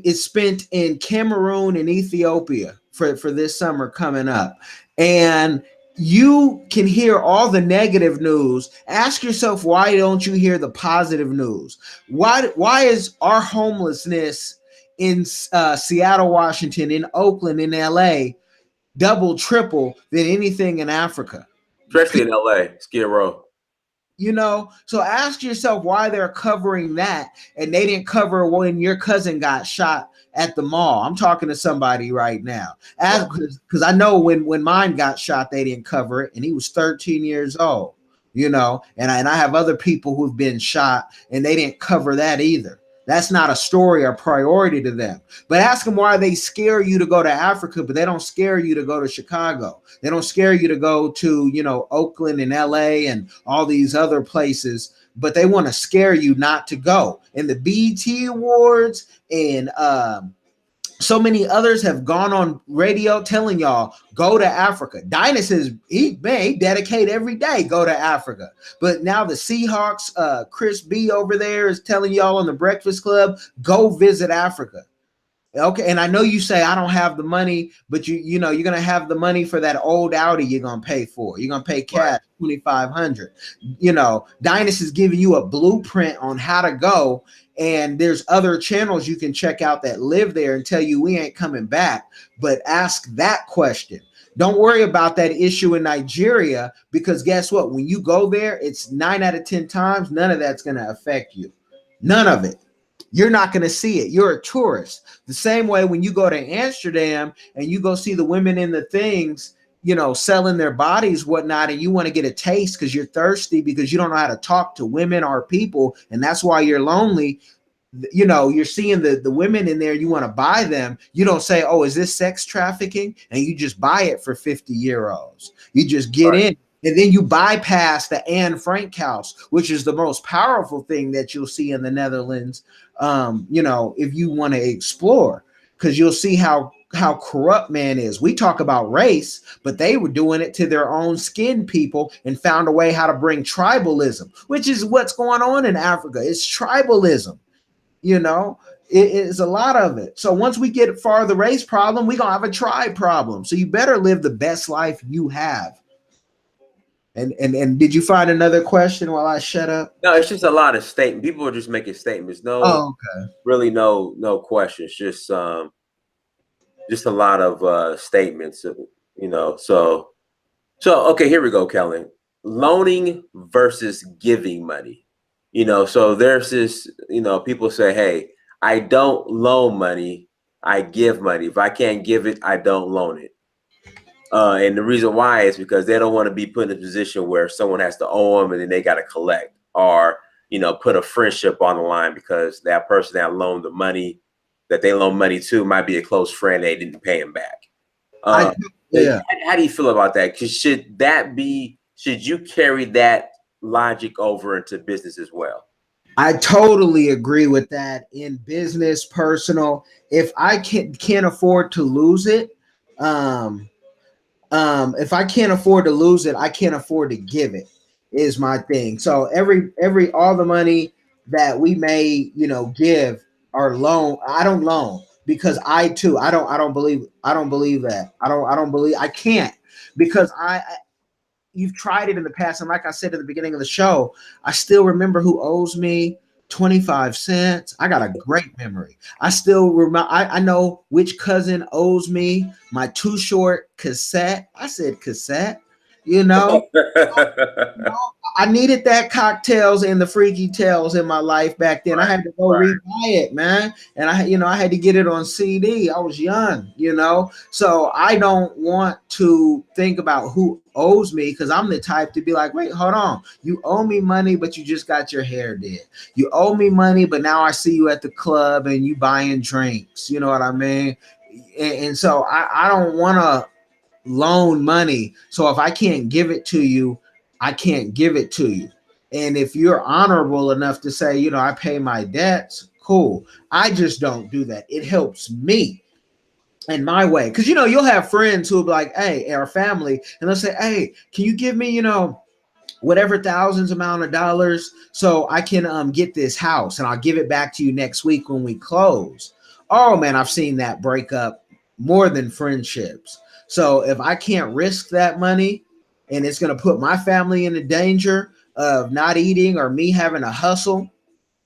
is spent in Cameroon and Ethiopia for this summer coming up. And you can hear all the negative news. Ask yourself, why don't you hear the positive news? Why is our homelessness in Seattle, Washington, in Oakland, in LA, double, triple than anything in Africa? Especially in LA, Skid Row. So ask yourself why they're covering that and they didn't cover when your cousin got shot at the mall. I'm talking to somebody right now, because I know when mine got shot, they didn't cover it, and he was 13 years old. And I have other people who've been shot and they didn't cover that either. That's not a story or priority to them. But ask them why they scare you to go to Africa, but they don't scare you to go to Chicago. They don't scare you to go to, Oakland and LA and all these other places, but they want to scare you not to go. And the BET Awards and so many others have gone on radio telling y'all, go to Africa. Dynas says he dedicate every day, go to Africa. But now the Seahawks, Chris B over there is telling y'all on the Breakfast Club, go visit Africa. Okay, and I know you say I don't have the money, but you know you're gonna have the money for that old Audi you're gonna pay for. You're gonna pay Right. cash 2,500. You know, Dynasty is giving you a blueprint on how to go, and there's other channels you can check out that live there and tell you we ain't coming back. But ask that question. Don't worry about that issue in Nigeria because guess what? When you go there, it's 9 out of 10 times none of that's gonna affect you. None of it. You're not going to see it. You're a tourist. The same way when you go to Amsterdam and you go see the women in the things, you know, selling their bodies, whatnot, and you want to get a taste because you're thirsty because you don't know how to talk to women or people, and that's why you're lonely. You know, you're seeing the women in there, you want to buy them. You don't say, oh, is this sex trafficking? And you just buy it for 50 euros. You just get Right. in. And then you bypass the Anne Frank house, which is the most powerful thing that you'll see in the Netherlands. You know, if you want to explore, because you'll see how corrupt man is. We talk about race, but they were doing it to their own skin people and found a way how to bring tribalism, which is what's going on in Africa. It's tribalism, you know. It is a lot of it. So once we get far the race problem, we're gonna have a tribe problem. So you better live the best life you have. And did you find another question while I shut up? No, it's just a lot of statement. People are just making statements. No, Oh, okay. really, no questions. Just a lot of statements. You know. So okay, here we go, Kellen. Loaning versus giving money. You know, so there's this. You know, people say, "Hey, I don't loan money. I give money. If I can't give it, I don't loan it." And the reason why is because they don't want to be put in a position where someone has to owe them and then they got to collect, or you know, put a friendship on the line because that person that loaned the money that they loan money to might be a close friend. They didn't pay him back. I yeah. How do you feel about that? Because should you carry that logic over into business as well? I totally agree with that in business, personal. If I can't afford to lose it, um, if I can't afford to lose it, I can't afford to give it. Is my thing. So every all the money that we may give or loan, I don't loan because I don't believe that I don't believe I can't because you've tried it in the past. And like I said at the beginning of the show, I still remember who owes me 25 cents. I got a great memory. I still remember, I know which cousin owes me my Too Short cassette. I said cassette, you know. You know, I needed that cocktails and the freaky tales in my life back then. I Right, had to go right. rebuy it, man. And I had to get it on CD. I was young, you know. So I don't want to think about who owes me because I'm the type to be like, wait, hold on. You owe me money, but you just got your hair did. You owe me money, but now I see you at the club and you buying drinks. You know what I mean? And so I don't want to loan money. So if I can't give it to you, I can't give it to you. And if you're honorable enough to say, I pay my debts, cool. I just don't do that. It helps me in my way. Because you'll have friends who'll be like, hey, our family, and they'll say, hey, can you give me, whatever thousands amount of dollars so I can get this house and I'll give it back to you next week when we close. Oh man, I've seen that break up more than friendships. So if I can't risk that money and it's going to put my family in the danger of not eating or me having to hustle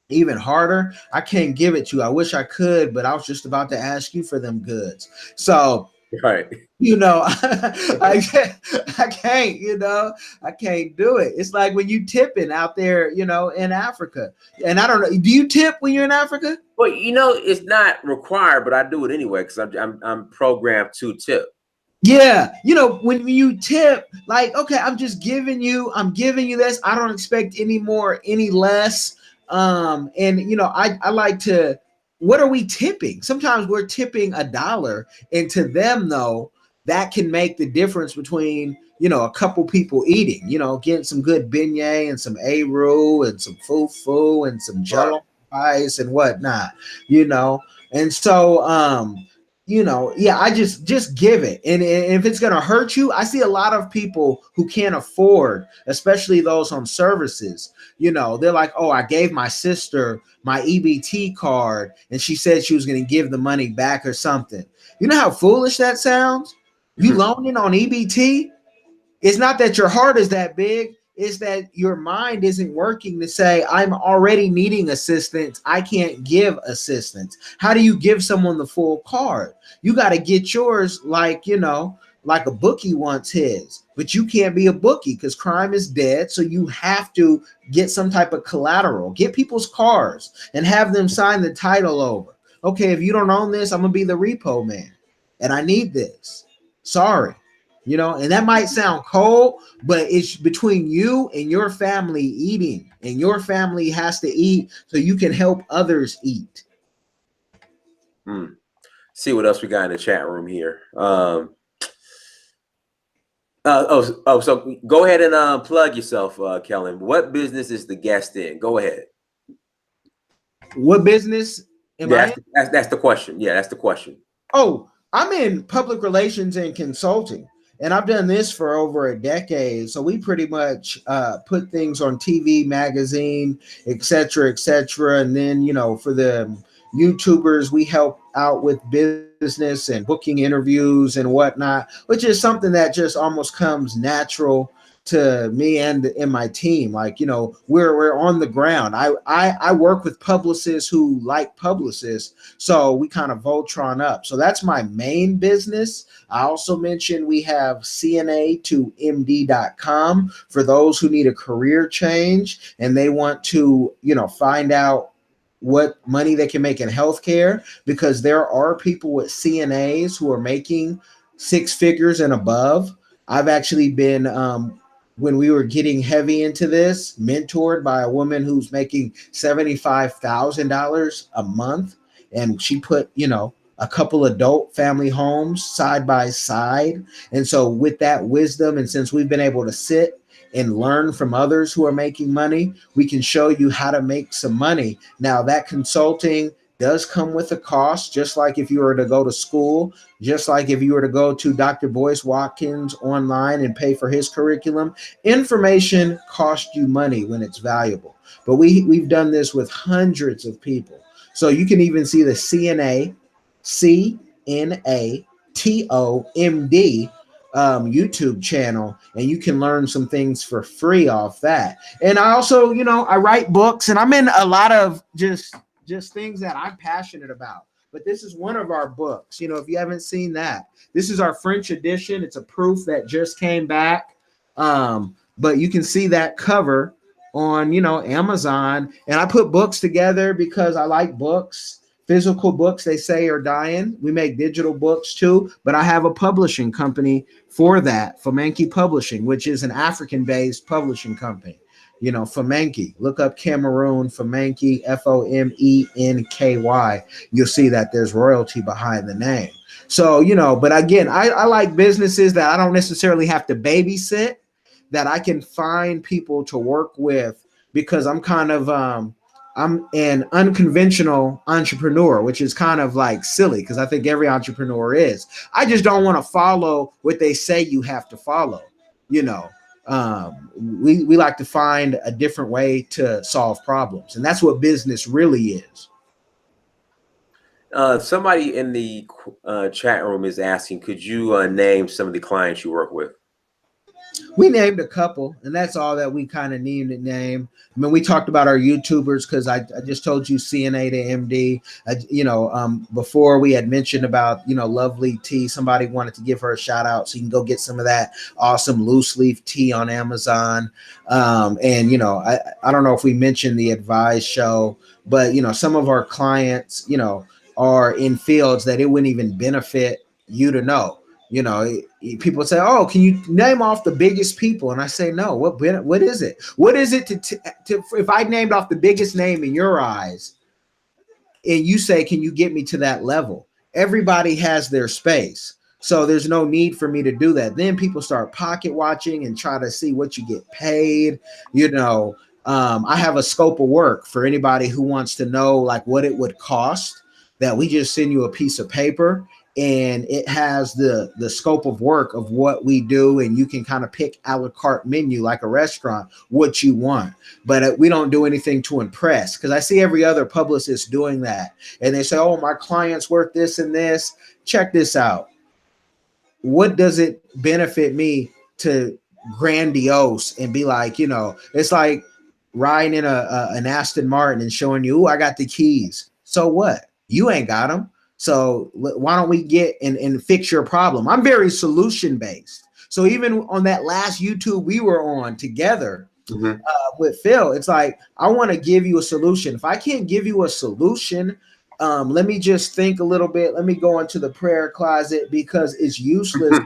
even harder, I can't give it to you. I wish I could, but I was just about to ask you for them goods. So Right. I can't, I can't do it. It's like when you tipping out there, in Africa. And I don't know, do you tip when you're in Africa? Well, it's not required, but I do it anyway because I'm programmed to tip. Yeah, when you tip, like, okay, I'm giving you this. I don't expect any more, any less. And I like to. What are we tipping? Sometimes we're tipping $1, and to them, though, that can make the difference between a couple people eating. Getting some good beignet and some aru and some fufu and some Right. jello rice and whatnot. And so Yeah, I just give it. And if it's going to hurt you, I see a lot of people who can't afford, especially those on services. They're like, oh, I gave my sister my EBT card and she said she was going to give the money back or something. You know how foolish that sounds? You loaning on EBT? It's not that your heart is that big. It's that your mind isn't working to say, I'm already needing assistance. I can't give assistance. How do you give someone the full card? You got to get yours like a bookie wants his. But you can't be a bookie because crime is dead. So you have to get some type of collateral. Get people's cars and have them sign the title over. Okay, if you don't own this, I'm going to be the repo man. And I need this. Sorry. And that might sound cold, but it's between you and your family eating, and your family has to eat so you can help others eat. See what else we got in the chat room here. So go ahead and plug yourself, Kellen. What business is the guest in? Go ahead. What business am I in? That's the question. Yeah, that's the question. Oh, I'm in public relations and consulting. And I've done this for over a decade. So we pretty much put things on TV, magazine, et cetera, et cetera. And then, for the YouTubers, we help out with business and booking interviews and whatnot, which is something that just almost comes natural to me and my team. Like, we're on the ground. I work with publicists who like publicists, so we kind of Voltron up. So that's my main business. I also mentioned we have CNA to MD.com for those who need a career change and they want to, find out what money they can make in healthcare, because there are people with CNAs who are making six figures and above. I've actually been when we were getting heavy into this, mentored by a woman who's making $75,000 a month. And she put, a couple adult family homes side by side. And so with that wisdom, and since we've been able to sit and learn from others who are making money, we can show you how to make some money. Now, that consulting does come with a cost, just like if you were to go to school, just like if you were to go to Dr. Boyce Watkins online and pay for his curriculum. Information costs you money when it's valuable. But we've done this with hundreds of people. So you can even see the CNA, CNATOMD YouTube channel, and you can learn some things for free off that. And I also, I write books, and I'm in a lot of just things that I'm passionate about. But this is one of our books. If you haven't seen that, this is our French edition. It's a proof that just came back. But you can see that cover on, Amazon. And I put books together because I like books. Physical books, they say, are dying. We make digital books too, but I have a publishing company for that, Fomenki Publishing, which is an African-based publishing company. Fomenki. Look up Cameroon, Fomenki, Fomenky. You'll see that there's royalty behind the name. So, but again, I like businesses that I don't necessarily have to babysit, that I can find people to work with, because I'm kind of I'm an unconventional entrepreneur, which is kind of like silly because I think every entrepreneur is. I just don't want to follow what they say you have to follow. We like to find a different way to solve problems, and that's what business really is. Somebody in the chat room is asking, could you name some of the clients you work with? We named a couple, and that's all that we kind of needed to name. I mean, we talked about our YouTubers because I just told you CNA to MD. Before we had mentioned about, Lovely Tea. Somebody wanted to give her a shout out, so you can go get some of that awesome loose leaf tea on Amazon. I don't know if we mentioned the Advise show, but, some of our clients, are in fields that it wouldn't even benefit you to know. People say, "Oh, can you name off the biggest people?" And I say, "No. What is it? What is it to if I named off the biggest name in your eyes, and you say, can you get me to that level?" Everybody has their space, so there's no need for me to do that. Then people start pocket watching and try to see what you get paid. I have a scope of work for anybody who wants to know, like, what it would cost. That we just send you a piece of paper. and it has the scope of work of what we do, and you can kind of pick a la carte menu like a restaurant what you want. But we don't do anything to impress, because I see every other publicist doing that, and they say, oh, my client's worth this and this. Check this out. What does it benefit me to grandiose and be like, it's like riding in an Aston Martin and showing you, I got the keys. So what? You ain't got them. So why don't we get and fix your problem? I'm very solution based. So even on that last YouTube we were on together with Phil, it's like, I want to give you a solution. If I can't give you a solution, let me just think a little bit. Let me go into the prayer closet, because it's useless.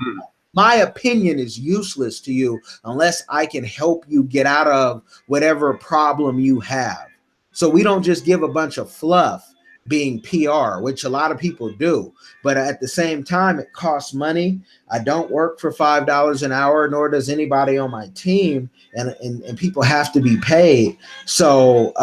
My opinion is useless to you unless I can help you get out of whatever problem you have. So we don't just give a bunch of fluff being PR, which a lot of people do. But at the same time, it costs money. I don't work for $5 an hour, nor does anybody on my team. And people have to be paid. So,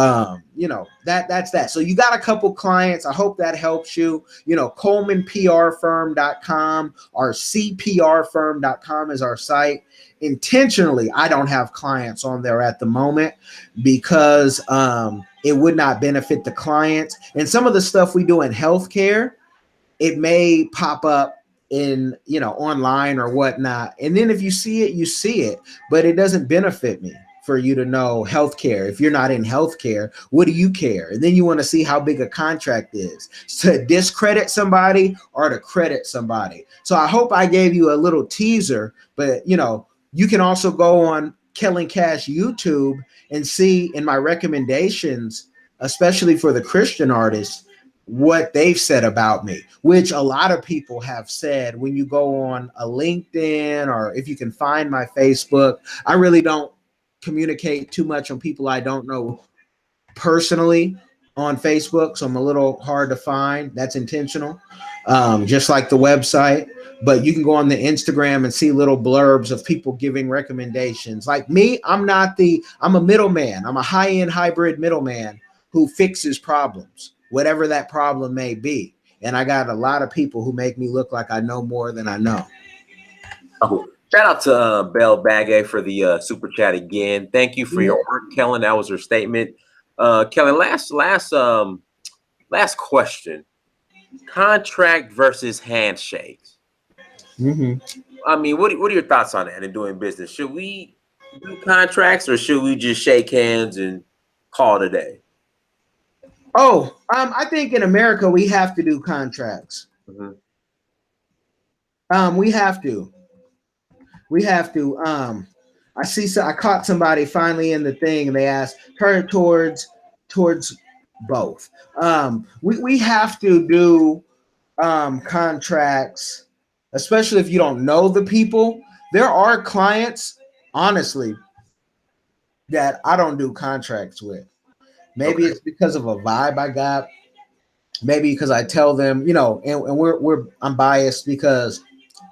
that's that. So you got a couple clients. I hope that helps you. ColemanPRFirm.com or CPRFirm.com is our site. Intentionally, I don't have clients on there at the moment because it would not benefit the clients. And some of the stuff we do in healthcare, it may pop up in, online or whatnot. And then if you see it, you see it, but it doesn't benefit me for you to know healthcare. If you're not in healthcare, what do you care? And then you want to see how big a contract is to discredit somebody or to credit somebody. So I hope I gave you a little teaser, but you can also go on Kellen Kash YouTube and see in my recommendations, especially for the Christian artists, what they've said about me, which a lot of people have said. When you go on a LinkedIn, or if you can find my Facebook, I really don't communicate too much on people I don't know personally on Facebook, so I'm a little hard to find. That's intentional, just like the website. But you can go on the Instagram and see little blurbs of people giving recommendations. Like me, I'm a middleman. I'm a high-end hybrid middleman who fixes problems, whatever that problem may be. And I got a lot of people who make me look like I know more than I know. Oh, shout out to Belle Bagay for the super chat again. Thank you for your work, Kellen. That was her statement. Kellen, last question. Contract versus handshakes. I mean, what are your thoughts on that in doing business? Should we do contracts, or should we just shake hands and call it a day? Oh, I think in America we have to do contracts. We have to. I caught somebody finally in the thing, and they asked, turn towards both. We have to do contracts, especially if you don't know the people. There are clients, honestly, that I don't do contracts with. Maybe it's because of a vibe I got. Maybe because I tell them, and I'm biased because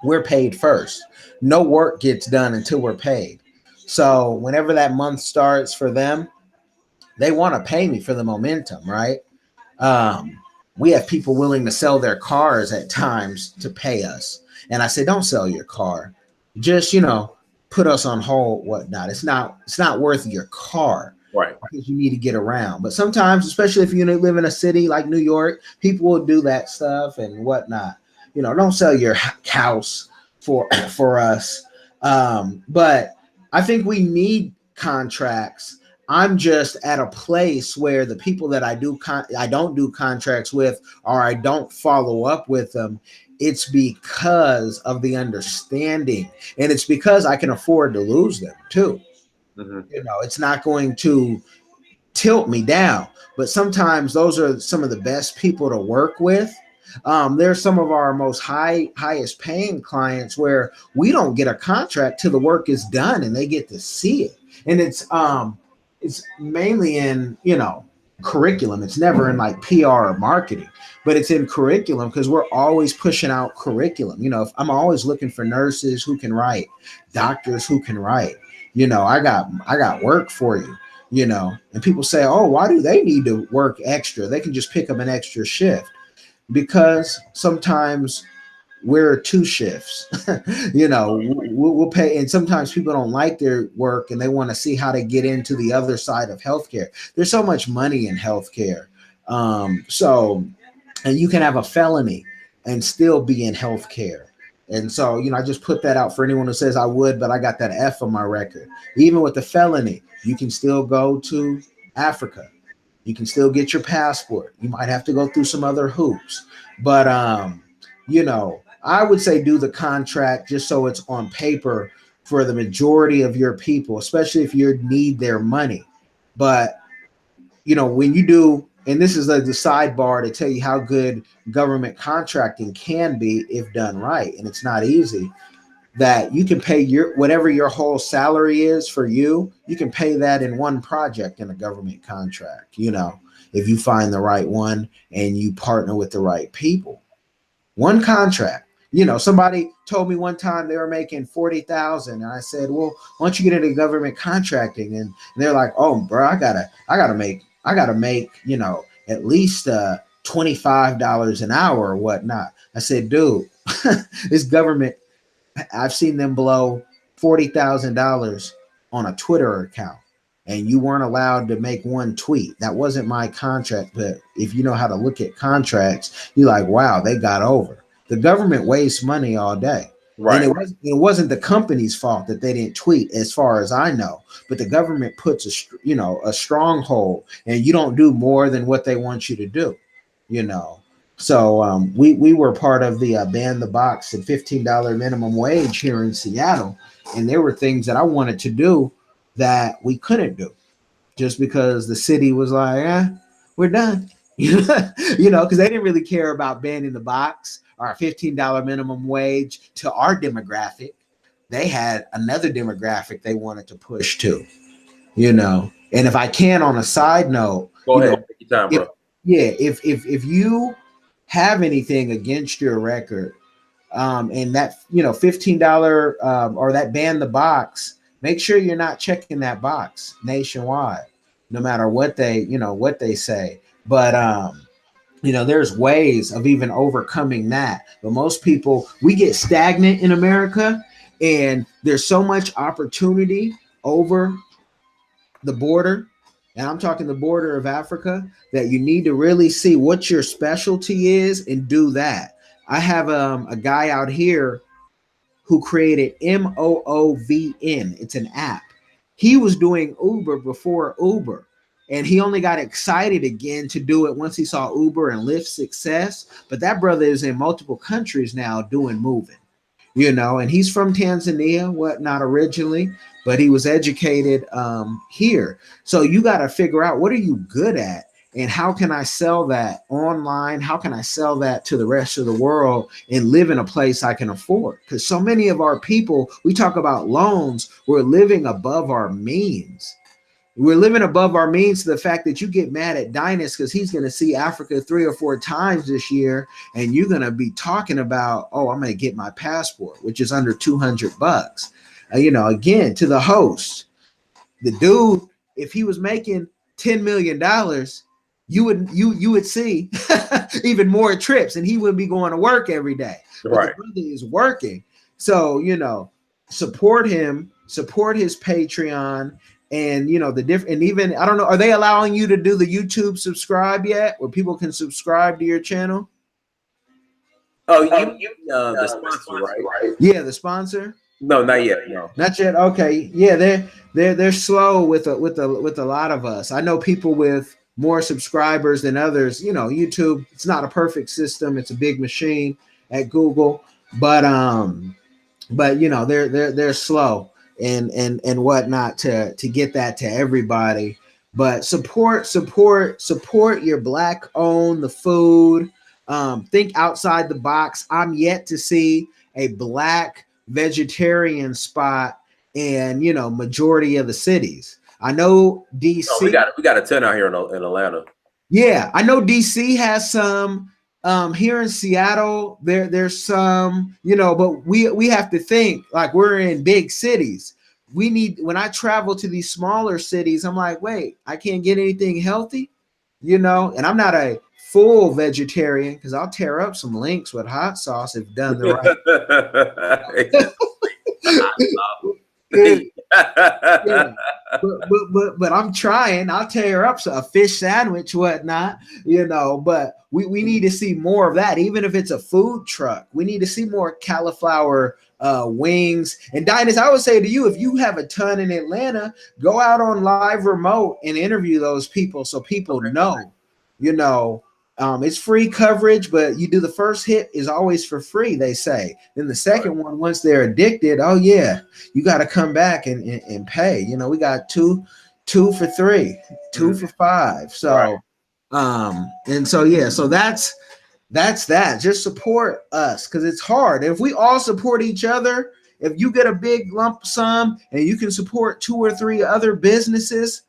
we're paid first. No work gets done until we're paid. So whenever that month starts for them, they want to pay me for the momentum, right? We have people willing to sell their cars at times to pay us. And I say, don't sell your car. Just, put us on hold, whatnot. It's not worth your car. Right. Because you need to get around. But sometimes, especially if you live in a city like New York, people will do that stuff and whatnot. Don't sell your house for us. But I think we need contracts. I'm just at a place where the people that I don't do contracts with, or I don't follow up with them, it's because of the understanding, and it's because I can afford to lose them too. It's not going to tilt me down, but sometimes those are some of the best people to work with. They're some of our most highest paying clients where we don't get a contract till the work is done and they get to see it. And it's mainly in, curriculum. It's never in like PR or marketing, but it's in curriculum because we're always pushing out curriculum. If I'm always looking for nurses who can write, doctors who can write. I got work for you, and people say, oh, why do they need to work extra? They can just pick up an extra shift, because sometimes we're two shifts. We'll pay, and sometimes people don't like their work and they want to see how to get into the other side of healthcare. There's so much money in healthcare. And you can have a felony and still be in healthcare. And so, I just put that out for anyone who says I would, but I got that F on my record. Even with the felony, you can still go to Africa. You can still get your passport. You might have to go through some other hoops. But, I would say do the contract just so it's on paper for the majority of your people, especially if you need their money. But, when you do, and this is like the sidebar to tell you how good government contracting can be if done right, and it's not easy, that you can pay whatever your whole salary is for you can pay that in one project in a government contract, if you find the right one and you partner with the right people. One contract. Somebody told me one time they were making 40,000, and I said, well, why don't you get into government contracting? And they're like, oh, bro, I gotta make at least $25 an hour or whatnot. I said, dude, this government, I've seen them blow $40,000 on a Twitter account, and you weren't allowed to make one tweet. That wasn't my contract, but if you know how to look at contracts, you're like, wow, they got over. The government wastes money all day. Right. And it wasn't the company's fault that they didn't tweet, as far as I know. But the government puts a stronghold, and you don't do more than what they want you to do. So we were part of the ban the box and $15 minimum wage here in Seattle, and there were things that I wanted to do that we couldn't do, just because the city was like, we're done. Because they didn't really care about banning the box or a $15 minimum wage to our demographic. They had another demographic they wanted to push to, And if I can, on a side note, go ahead, take your time, bro. If you have anything against your record, and that $15 or that ban the box, make sure you're not checking that box nationwide, no matter what they say. But there's ways of even overcoming that. But most people, we get stagnant in America, and there's so much opportunity over the border, and I'm talking the border of Africa, that you need to really see what your specialty is and do that. I have a guy out here who created MOOVN. It's an app. He was doing Uber before Uber, and he only got excited again to do it once he saw Uber and Lyft's success. But that brother is in multiple countries now doing moving, and he's from Tanzania, whatnot originally, but he was educated here. So you got to figure out, what are you good at? And how can I sell that online? How can I sell that to the rest of the world and live in a place I can afford? Because so many of our people, we talk about loans, we're living above our means. We're living above our means to the fact that you get mad at Dynas because he's going to see Africa 3 or 4 times this year, and you're going to be talking about, oh, I'm going to get my passport, which is under $200. Again, to the host, the dude, if he was making $10 million, you would see even more trips, and he would be going to work every day. Right. But the brother is working. So, support him, support his Patreon, and and even, I don't know, are they allowing you to do the YouTube subscribe yet, where people can subscribe to your channel? Oh, the sponsor, right? Yeah, the sponsor. No, not yet. No, not yet. Okay, yeah, they're slow with a lot of us. I know people with more subscribers than others. YouTube, it's not a perfect system. It's a big machine at Google, but they're slow and whatnot to get that to everybody. But support your Black owned the food. Think outside the box. I'm yet to see a Black vegetarian spot in majority of the cities. I know DC. Oh, we got a ton out here in Atlanta. Yeah, I know DC has some. Here in Seattle, there's some, but we have to think like we're in big cities. When I travel to these smaller cities, I'm like, wait, I can't get anything healthy, and I'm not a full vegetarian because I'll tear up some links with hot sauce if done the right. Yeah. But I'm trying. I'll tear up a fish sandwich, whatnot, But we need to see more of that, even if it's a food truck. We need to see more cauliflower wings. And Dynas, I would say to you, if you have a ton in Atlanta, go out on live remote and interview those people so people know, it's free coverage, but you do the first hit is always for free, they say. Then the second one, once they're addicted, oh yeah, you got to come back and pay. We got two for $3, 2 for $5. So, and so yeah, so that's that. Just support us because it's hard. If we all support each other, if you get a big lump sum and you can support 2 or 3 other businesses,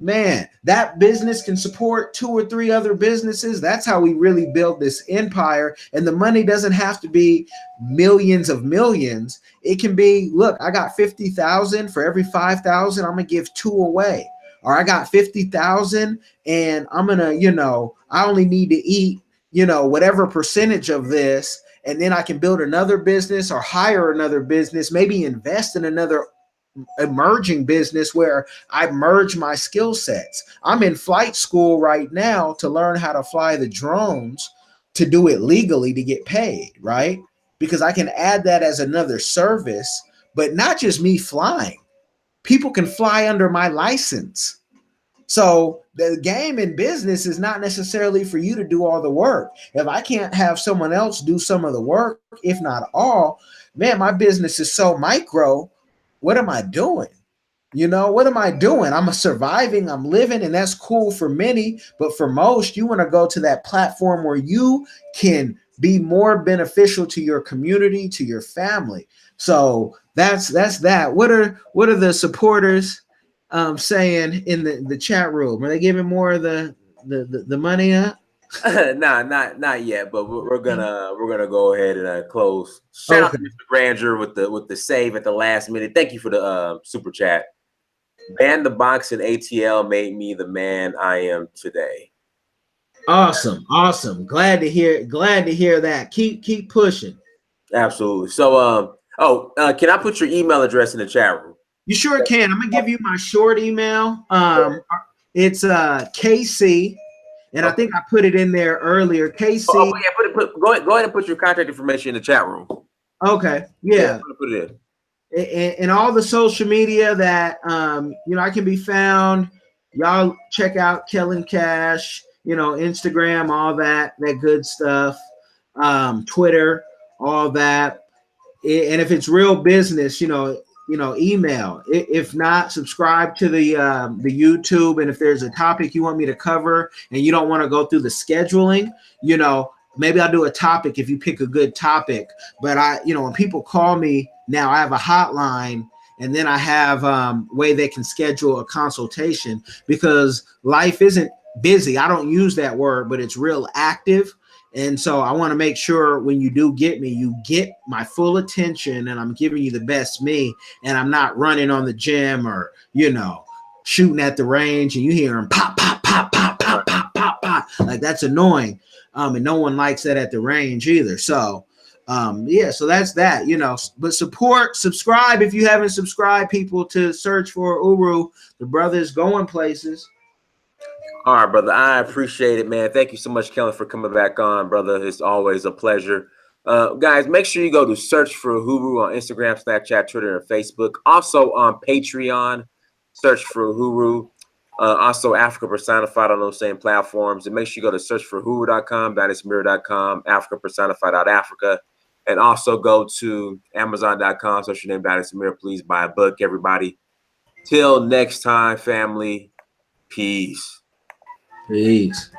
man, that business can support 2 or 3 other businesses. That's how we really build this empire. And the money doesn't have to be millions of millions. It can be, look, I got 50,000 for every 5,000. I'm gonna give 2 away. Or I got 50,000 and I'm gonna, I only need to eat, whatever percentage of this. And then I can build another business or hire another business, maybe invest in another emerging business where I merge my skill sets. I'm in flight school right now to learn how to fly the drones, to do it legally, to get paid, right? Because I can add that as another service, but not just me flying. People can fly under my license. So the game in business is not necessarily for you to do all the work. If I can't have someone else do some of the work, if not all, man, my business is so micro. What am I doing? What am I doing? I'm surviving, I'm living, and that's cool for many. But for most, you want to go to that platform where you can be more beneficial to your community, to your family. So that's that. What are the supporters saying in the chat room? Are they giving more of the money up? Nah, not yet, but we're gonna go ahead and close. Shout out to Mr. Granger with the save at the last minute. Thank you for the super chat. Ban the box in ATL made me the man I am today. Awesome. Glad to hear that. Keep pushing. Absolutely. So can I put your email address in the chat room? You sure can. I'm gonna give you my short email. It's KC. And I think I put it in there earlier. KC. Oh, yeah, go ahead and put your contact information in the chat room. Okay. Yeah. Put it in. And all the social media that I can be found. Y'all check out Kellen Kash, Instagram, all that good stuff. Twitter, all that. And if it's real business, email. If not, subscribe to the YouTube. And if there's a topic you want me to cover and you don't want to go through the scheduling, maybe I'll do a topic if you pick a good topic. But when people call me now, I have a hotline, and then I have way they can schedule a consultation, because life isn't busy. I don't use that word, but it's real active. And so I want to make sure when you do get me, you get my full attention, and I'm giving you the best me, and I'm not running on the gym or, shooting at the range and you hear them pop, pop, pop, pop, pop, pop, pop, pop. Like, that's annoying. And no one likes that at the range either. So, so that's that, but subscribe if you haven't subscribed, people, to search for Uru. The brother's going places. All right, brother. I appreciate it, man. Thank you so much, Kellen, for coming back on, brother. It's always a pleasure. Guys, make sure you go to search for Huru on Instagram, Snapchat, Twitter, and Facebook. Also on Patreon, search for Huru. Also Africa Personified on those same platforms. And make sure you go to searchforhuru.com, DynasMirror.com, AfricaPersonified.Africa. And also go to Amazon.com, search your name, Dynasty Mirror. Please buy a book, everybody. Till next time, family. Peace. Peace.